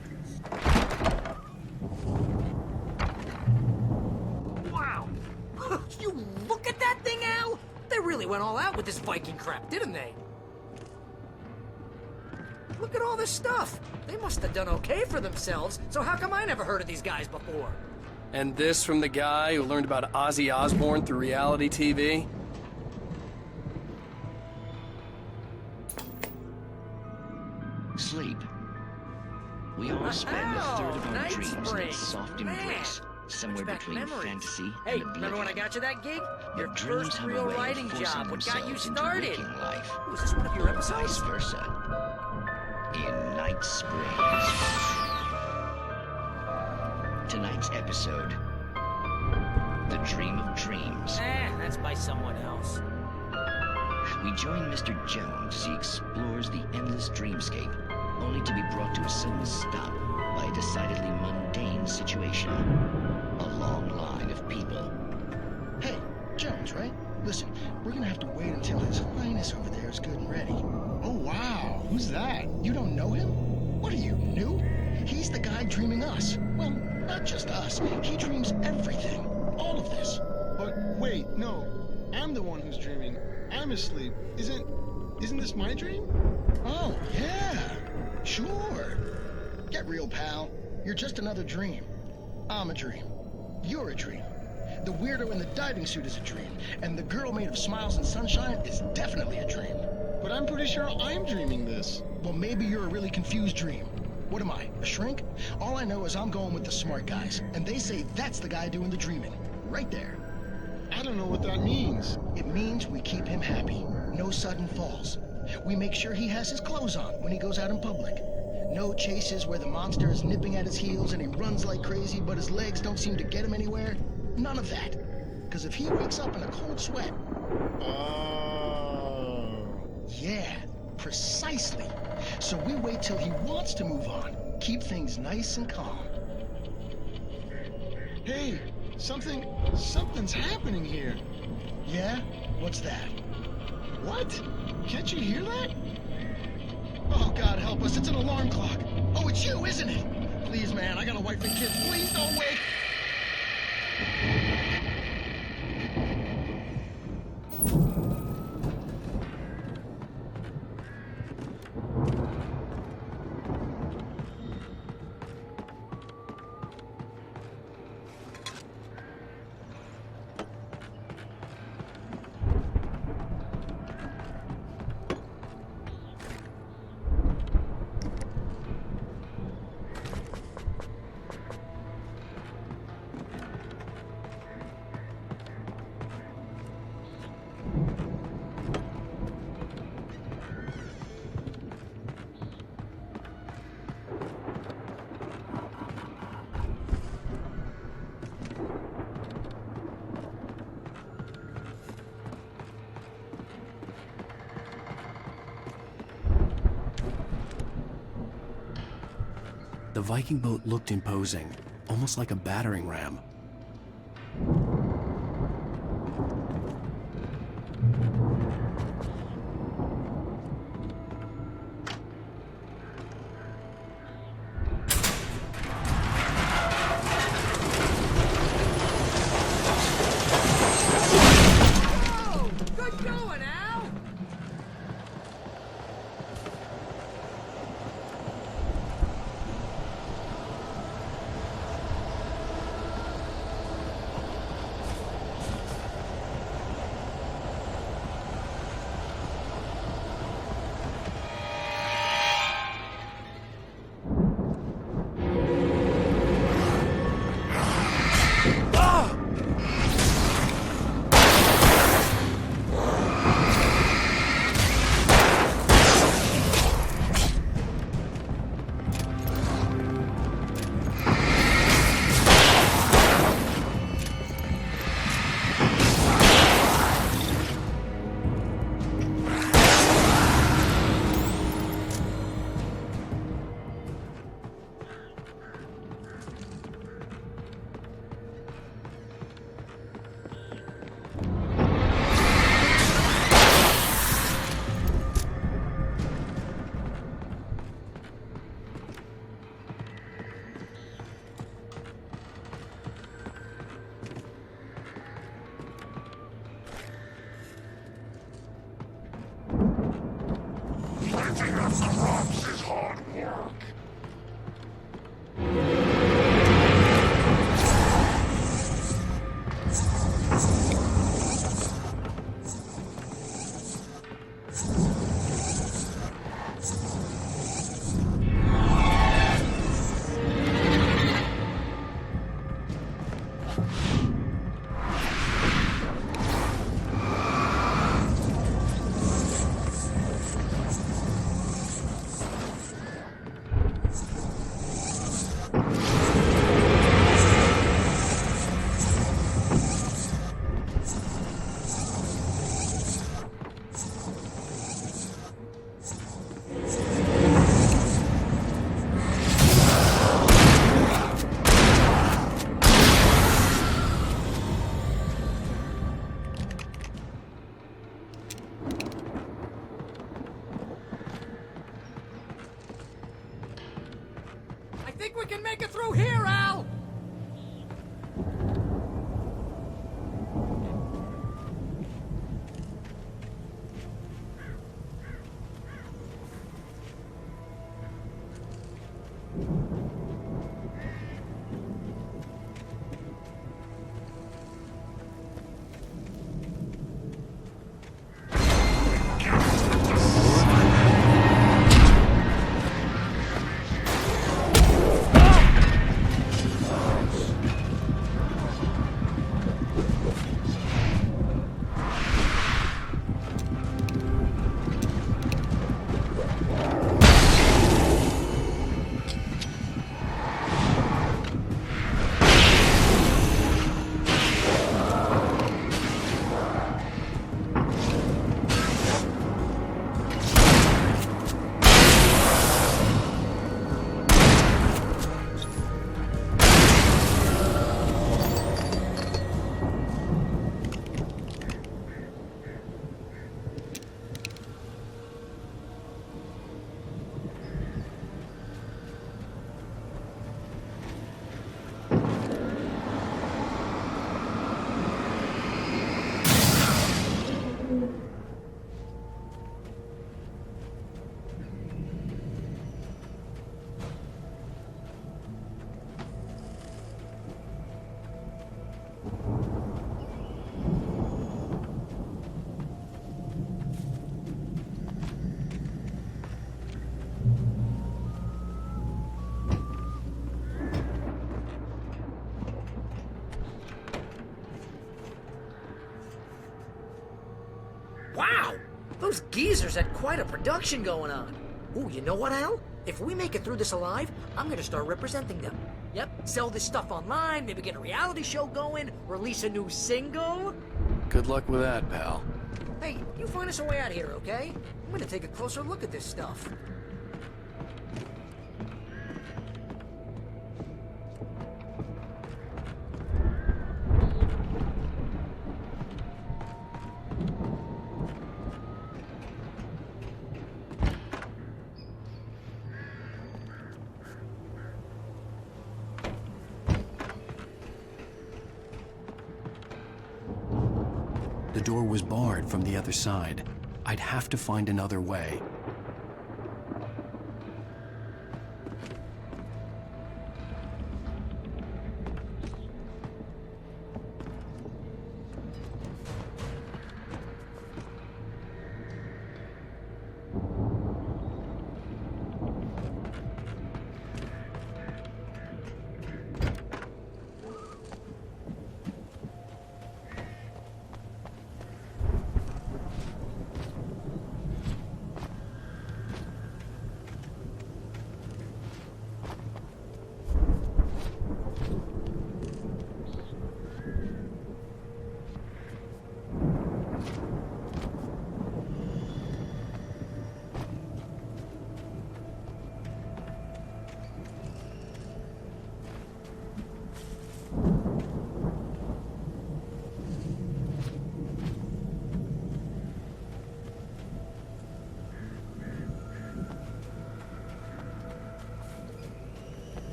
Wow! You look at that thing, Al? They really went all out with this Viking crap, didn't they? Look at all this stuff. They must have done okay for themselves, so how come I never heard of these guys before? And this from the guy who learned about Ozzy Osbourne through reality TV? Sleep. We all spend a third of our dreams in that soft embrace, somewhere between fantasy Hey, and oblivion. remember when I got you that gig? Your dreams first have a real way of writing forcing job. What got you themselves into started? waking life, Was this one of your or episodes? vice versa. In Night Springs. Tonight's episode, The Dream of Dreams. That's by someone else. We join Mr. Jones as he explores the endless dreamscape, only to be brought to a sudden stop by a decidedly mundane situation. A long line of people. Hey, Jones, right? Listen, we're gonna have to wait until His Highness over there is good and ready. Oh, wow. Who's that? You don't know him? What are you, new? He's the guy dreaming us. Well, not just us. He dreams everything. All of this. But wait, no. I'm the one who's dreaming. I'm asleep. Isn't this my dream? Oh, yeah. Sure. Get real, pal. You're just another dream. I'm a dream. You're a dream. The weirdo in the diving suit is a dream, and the girl made of smiles and sunshine is definitely a dream. But I'm pretty sure I'm dreaming this. Well, maybe you're a really confused dream. What am I, a shrink? All I know is I'm going with the smart guys, and they say that's the guy doing the dreaming. Right there. I don't know what that means. It means we keep him happy. No sudden falls. We make sure he has his clothes on when he goes out in public. No chases where the monster is nipping at his heels and he runs like crazy, but his legs don't seem to get him anywhere. None of that. Because if he wakes up in a cold sweat... Oh. Yeah, precisely. So we wait till he wants to move on. Keep things nice and calm. Hey, something's happening here. Yeah? What's that? What? Can't you hear that? Oh, God help us, it's an alarm clock. Oh, it's you, isn't it? Please, man, I got a wife and kids. Please don't wake. The Viking boat looked imposing, almost like a battering ram. Good going, Al! Crops is hard work. I think we can make it through here, Al! Wow! Those geezers had quite a production going on. Ooh, you know what, Al? If we make it through this alive, I'm gonna start representing them. Yep, sell this stuff online, maybe get a reality show going, release a new single. Good luck with that, pal. Hey, you find us a way out of here, okay? I'm gonna take a closer look at this stuff. The door was barred from the other side. I'd have to find another way.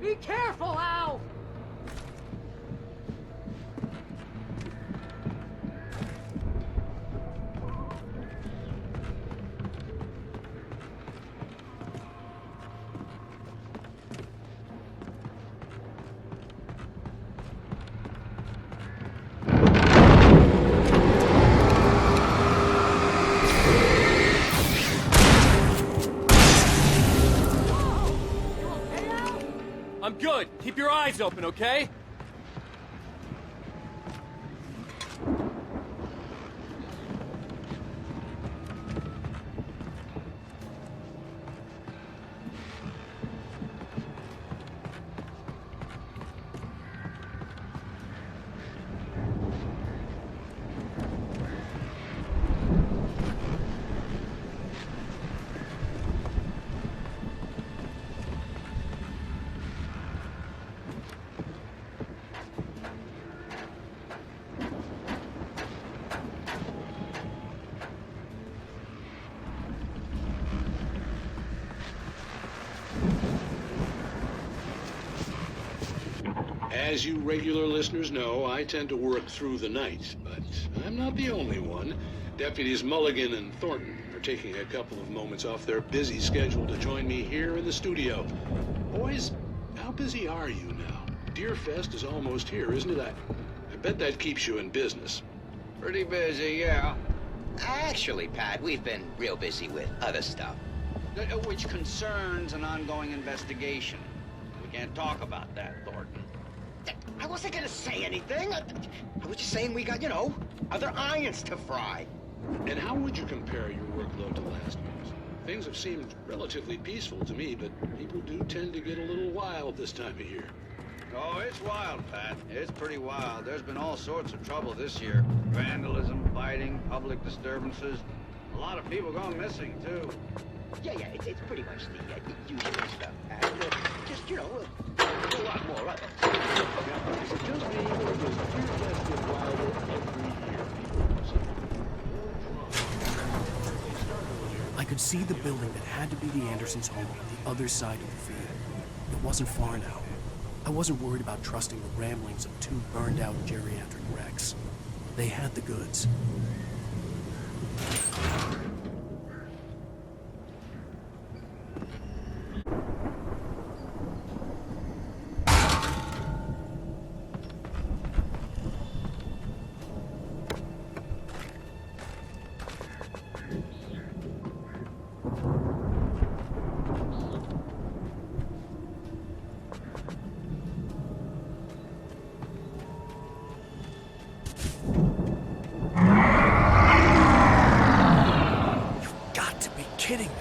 Be careful, Al! I'm good. Keep your eyes open, okay? As you regular listeners know, I tend to work through the night, but I'm not the only one. Deputies Mulligan and Thornton are taking a couple of moments off their busy schedule to join me here in the studio. Boys, how busy are you now? Deerfest is almost here, isn't it? I bet that keeps you in business. Pretty busy, yeah. Actually, Pat, we've been real busy with other stuff, which concerns an ongoing investigation. We can't talk about that, Thornton. I wasn't gonna say anything. I was just saying we got, other irons to fry. And how would you compare your workload to last year's? Things have seemed relatively peaceful to me, but people do tend to get a little wild this time of year. Oh, it's wild, Pat. It's pretty wild. There's been all sorts of trouble this year. Vandalism, fighting, public disturbances. A lot of people gone missing, too. Yeah, it's pretty much the usual stuff, Pat. Just, a lot more of it. Is it just me, or does Deerfest get wilder every year? I could see the building that had to be the Andersons' home on the other side of the field. It wasn't far now. I wasn't worried about trusting the ramblings of two burned-out geriatric wrecks. They had the goods. Kidding me.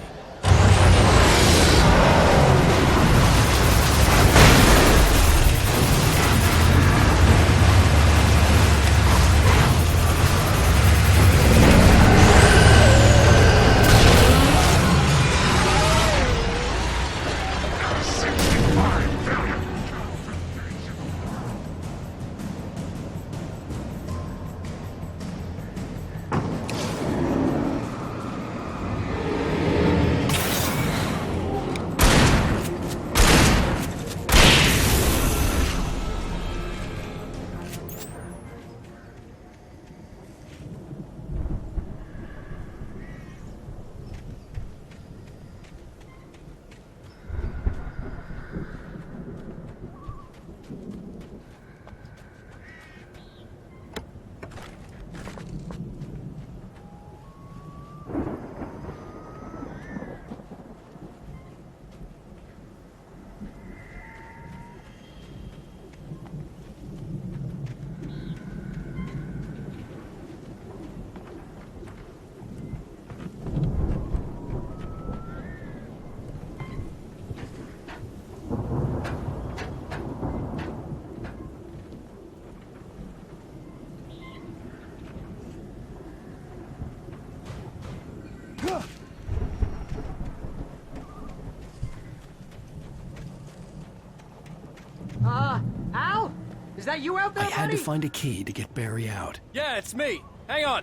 Al? Is that you out there, buddy? I had to find a key to get Barry out. Yeah, it's me. Hang on.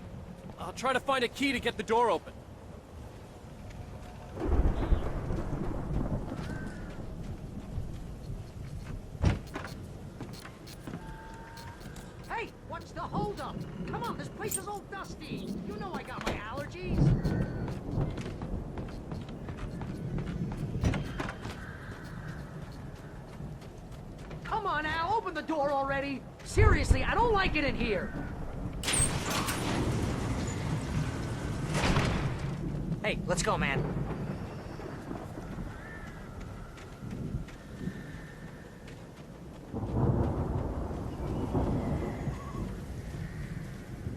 I'll try to find a key to get the door open. place is all dusty. You know I got my allergies. Come on, Al, open the door already. Seriously, I don't like it in here. Hey, let's go, man.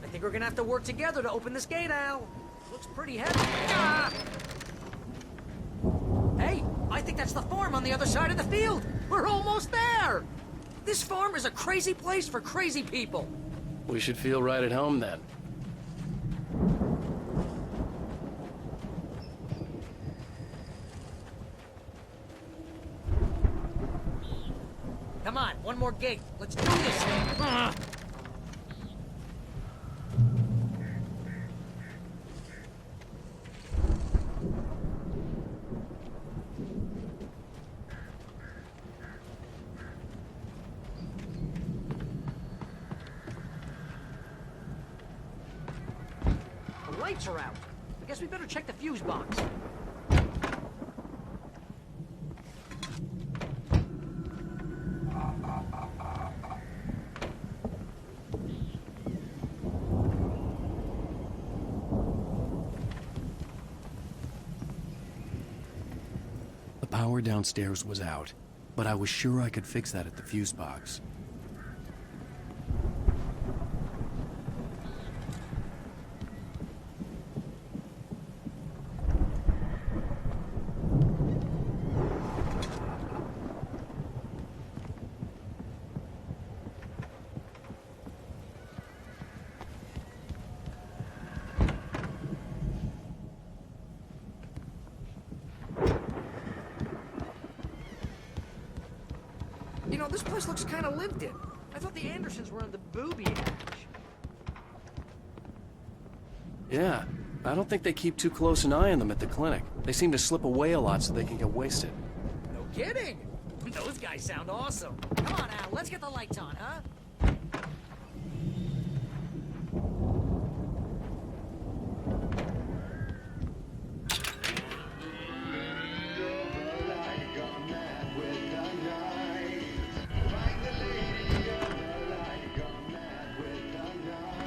I think we're gonna have to work together to open this gate, Al. Looks pretty heavy. Ah! Hey, I think that's the farm on the other side of the field. We're almost there. This farm is a crazy place for crazy people. We should feel right at home then. Come on, one more gate. Let's do this thing. Ah! The lights are out. I guess we better check the fuse box. The power downstairs was out, but I was sure I could fix that at the fuse box. You know, this place looks kind of lived in. I thought the Andersons were in the booby hatch. Yeah, I don't think they keep too close an eye on them at the clinic. They seem to slip away a lot so they can get wasted. No kidding. Those guys sound awesome. Come on, Al, let's get the lights on, huh?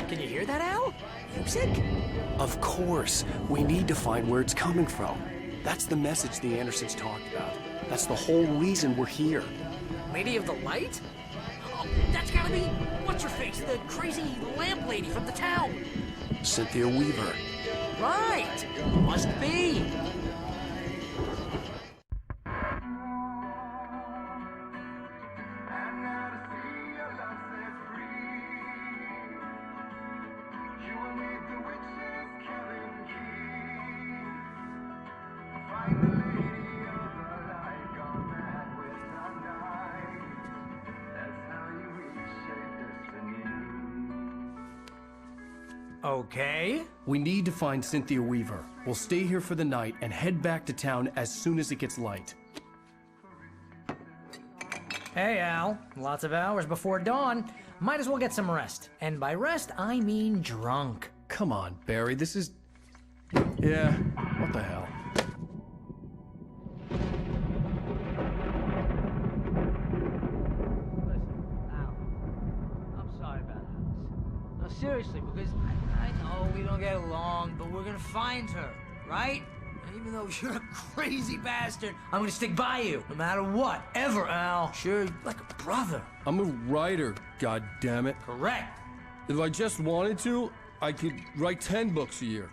Can you hear that, Al? Music? Of course. We need to find where it's coming from. That's the message the Andersons talked about. That's the whole reason we're here. Lady of the Light? Oh, that's gotta be... What's-her-face? The crazy lamp lady from the town. Cynthia Weaver. Right! Must be. Okay. We need to find Cynthia Weaver. We'll stay here for the night and head back to town as soon as it gets light. Hey, Al. Lots of hours before dawn. Might as well get some rest. And by rest, I mean drunk. Come on, Barry, this is... Yeah, what the hell? Seriously, because I know we don't get along, but we're gonna find her, right? And even though you're a crazy bastard, I'm gonna stick by you, no matter what, ever, Al. Sure, like a brother. I'm a writer, goddammit. Correct. If I just wanted to, I could write 10 books a year.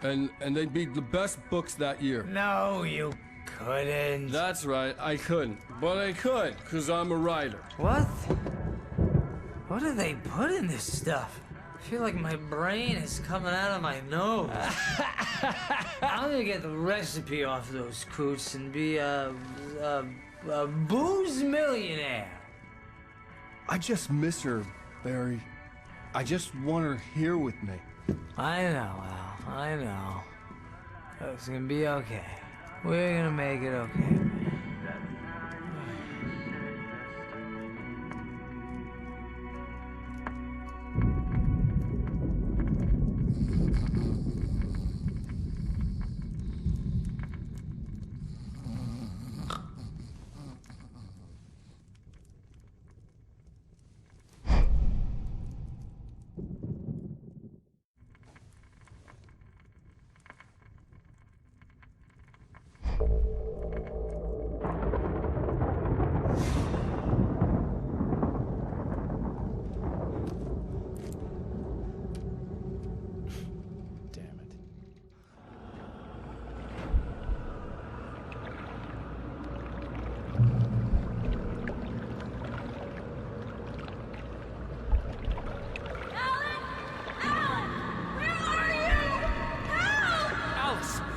And they'd be the best books that year. No, you couldn't. That's right, I couldn't. But I could, because I'm a writer. What? What do they put in this stuff? I feel like my brain is coming out of my nose. I'm gonna get the recipe off those coots and be a booze millionaire. I just miss her, Barry. I just want her here with me. I know, Al. I know. It's gonna be okay. We're gonna make it okay.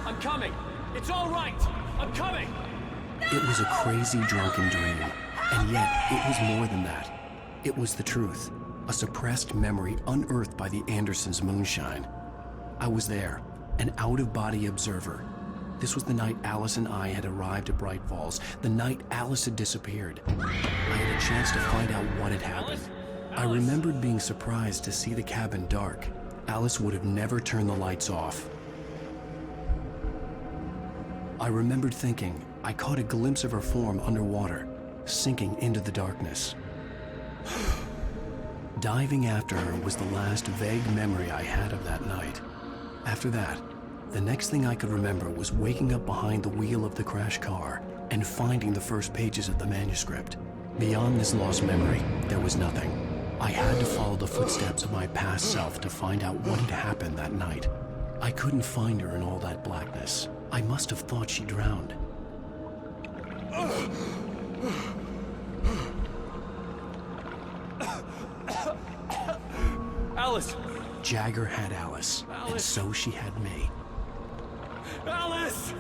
I'm coming! It's all right! I'm coming! It was a crazy, drunken dream, and yet it was more than that. It was the truth, a suppressed memory unearthed by the Andersons' moonshine. I was there, an out-of-body observer. This was the night Alice and I had arrived at Bright Falls, the night Alice had disappeared. I had a chance to find out what had happened. I remembered being surprised to see the cabin dark. Alice would have never turned the lights off. I remembered thinking I caught a glimpse of her form underwater, sinking into the darkness. Diving after her was the last vague memory I had of that night. After that, the next thing I could remember was waking up behind the wheel of the crashed car and finding the first pages of the manuscript. Beyond this lost memory, there was nothing. I had to follow the footsteps of my past self to find out what had happened that night. I couldn't find her in all that blackness. I must have thought she drowned. Alice! Jagger had Alice, and so she had me. Alice!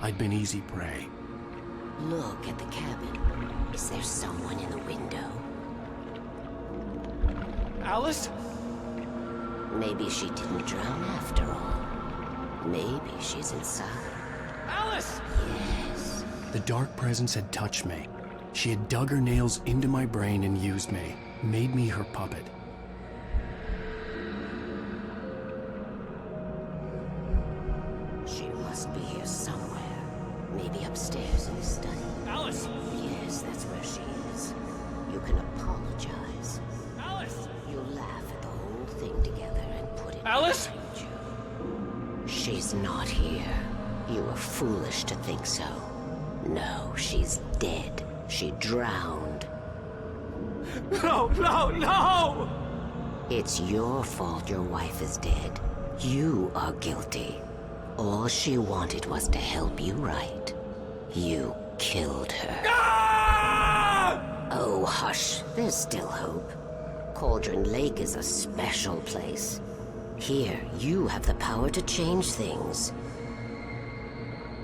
I'd been easy prey. Look at the cabin. Is there someone in the window? Alice? Maybe she didn't drown after all. Maybe she's inside. Alice! Yes. The dark presence had touched me. She had dug her nails into my brain and used me, made me her puppet. She must be here somewhere. Maybe upstairs in the study. Alice! Yes, that's where she is. You can apologize. Alice! You'll laugh at the whole thing together and put it Alice! behind you. She's not here. You were foolish to think so. No, she's dead. She drowned. No, no, no! It's your fault your wife is dead. You are guilty. All she wanted was to help you right. You killed her. Ah! Oh, hush. There's still hope. Caldron Lake is a special place. Here, you have the power to change things.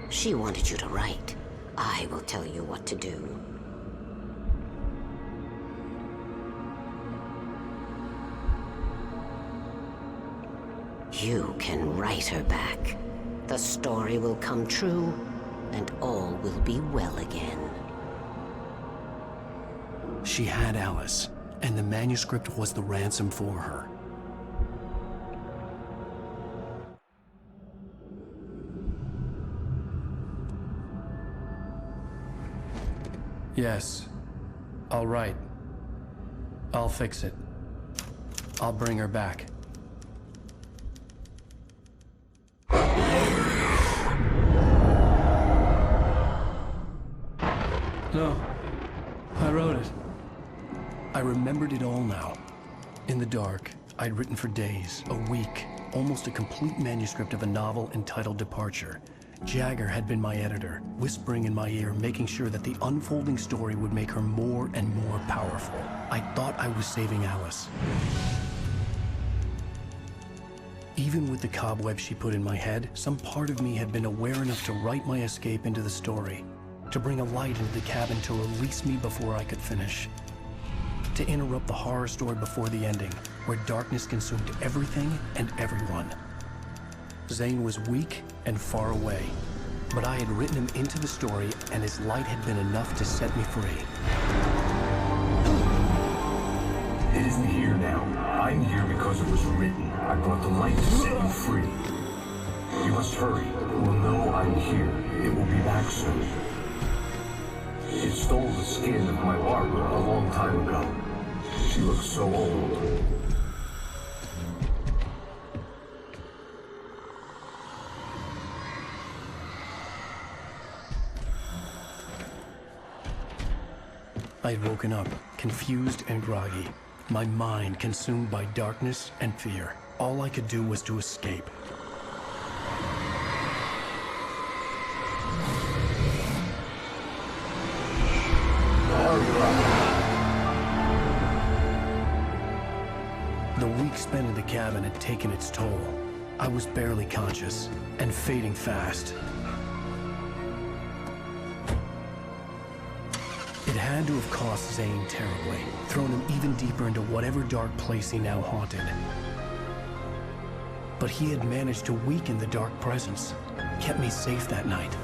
She wanted you to write. I will tell you what to do. You can write her back. The story will come true, and all will be well again. She had Alice, and the manuscript was the ransom for her. Yes. I'll write. I'll fix it. I'll bring her back. No. I wrote it. I remembered it all now. In the dark, I'd written for days, a week, almost a complete manuscript of a novel entitled Departure. Jagger had been my editor, whispering in my ear, making sure that the unfolding story would make her more and more powerful. I thought I was saving Alice. Even with the cobwebs she put in my head, some part of me had been aware enough to write my escape into the story, to bring a light into the cabin to release me before I could finish, to interrupt the horror story before the ending, where darkness consumed everything and everyone. Zane was weak and far away, but I had written him into the story, and his light had been enough to set me free. It isn't here now. I'm here because it was written. I brought the light to set you free. You must hurry. It will know I'm here. It will be back soon. It stole the skin of my Barbara a long time ago. She looks so old. I had woken up, confused and groggy, my mind consumed by darkness and fear. All I could do was to escape. The week spent in the cabin had taken its toll. I was barely conscious and fading fast. It had to have cost Zane terribly, thrown him even deeper into whatever dark place he now haunted. But he had managed to weaken the dark presence, kept me safe that night.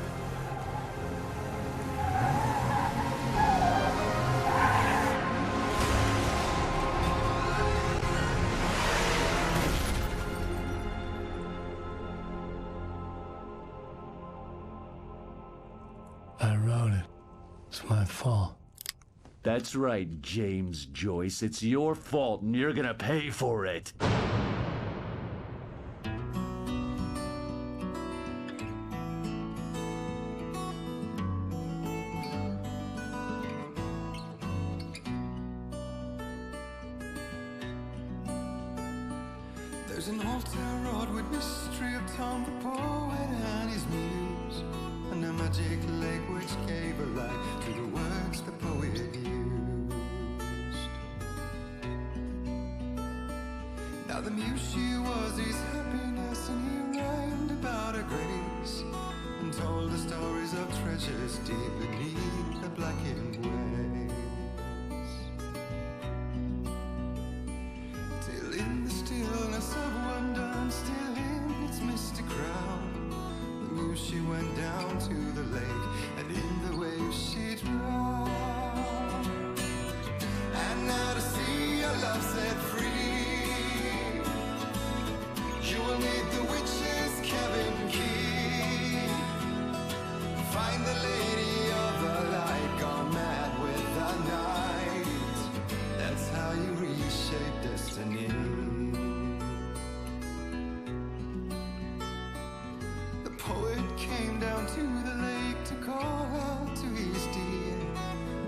I wrote it. It's my fault. That's right, James Joyce. It's your fault, and you're gonna pay for it. There's an altar wrought with mystery of Tom the poet and his muse, and a magic lake which gave a light to the words the poet used. Now the muse she was his happiness, and he rhymed about her grace, and told the stories of treasures deep beneath the blackened waves. Till in the stillness of wonder, and still in its misty crown, the muse she went down to the lake, and in the waves she drowned. And now to see your love set free, you will need the witch's cabin key. Find the lady of the light, gone mad with the night. That's how you reshape destiny. The poet came down to the lake to call out to his dear.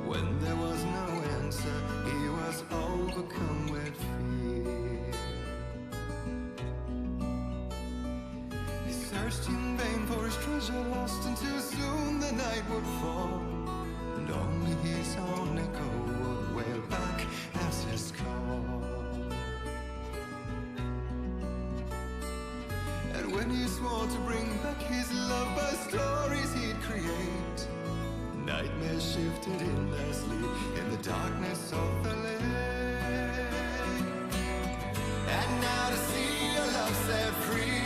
When there was no answer, he was overcome with fear. He searched in vain for his treasure lost, until soon the night would fall, and only his own echo would wail back as his call. And when he swore to bring back his love by stories he'd create, nightmares shifted in their sleep in the darkness of the lake. And now to see your love set free,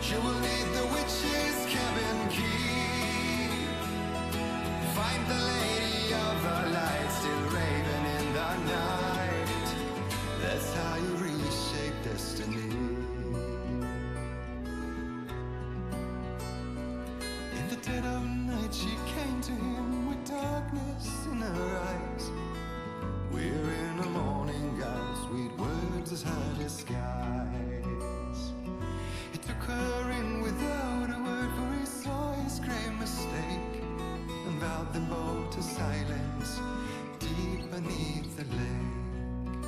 you will need the witch's cabin key. Find the lady of the light, still raving in the night. That's how you reshape destiny. In the dead of night she came to him with darkness in her eyes. We're in a morning gown, sweet words as high as skies. He took her in without a word, for he saw his grave mistake, and vowed them both to silence deep beneath the lake.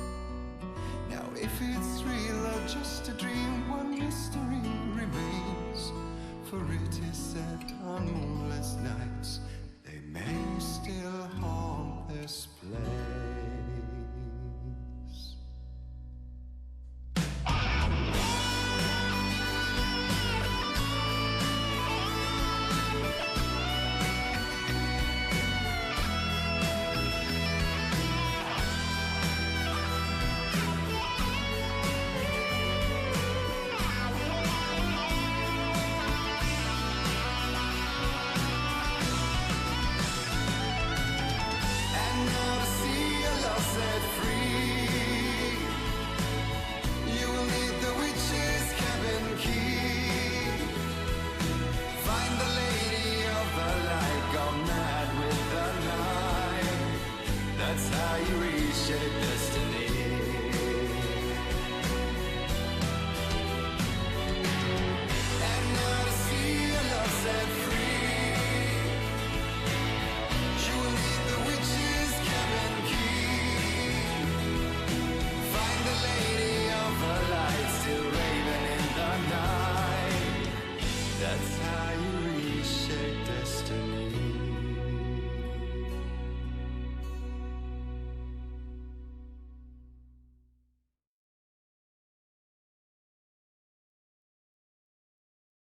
Now if it's real or just a dream, one mystery remains, for it is said on moonless nights they may still haunt this place. And now to see your love set free,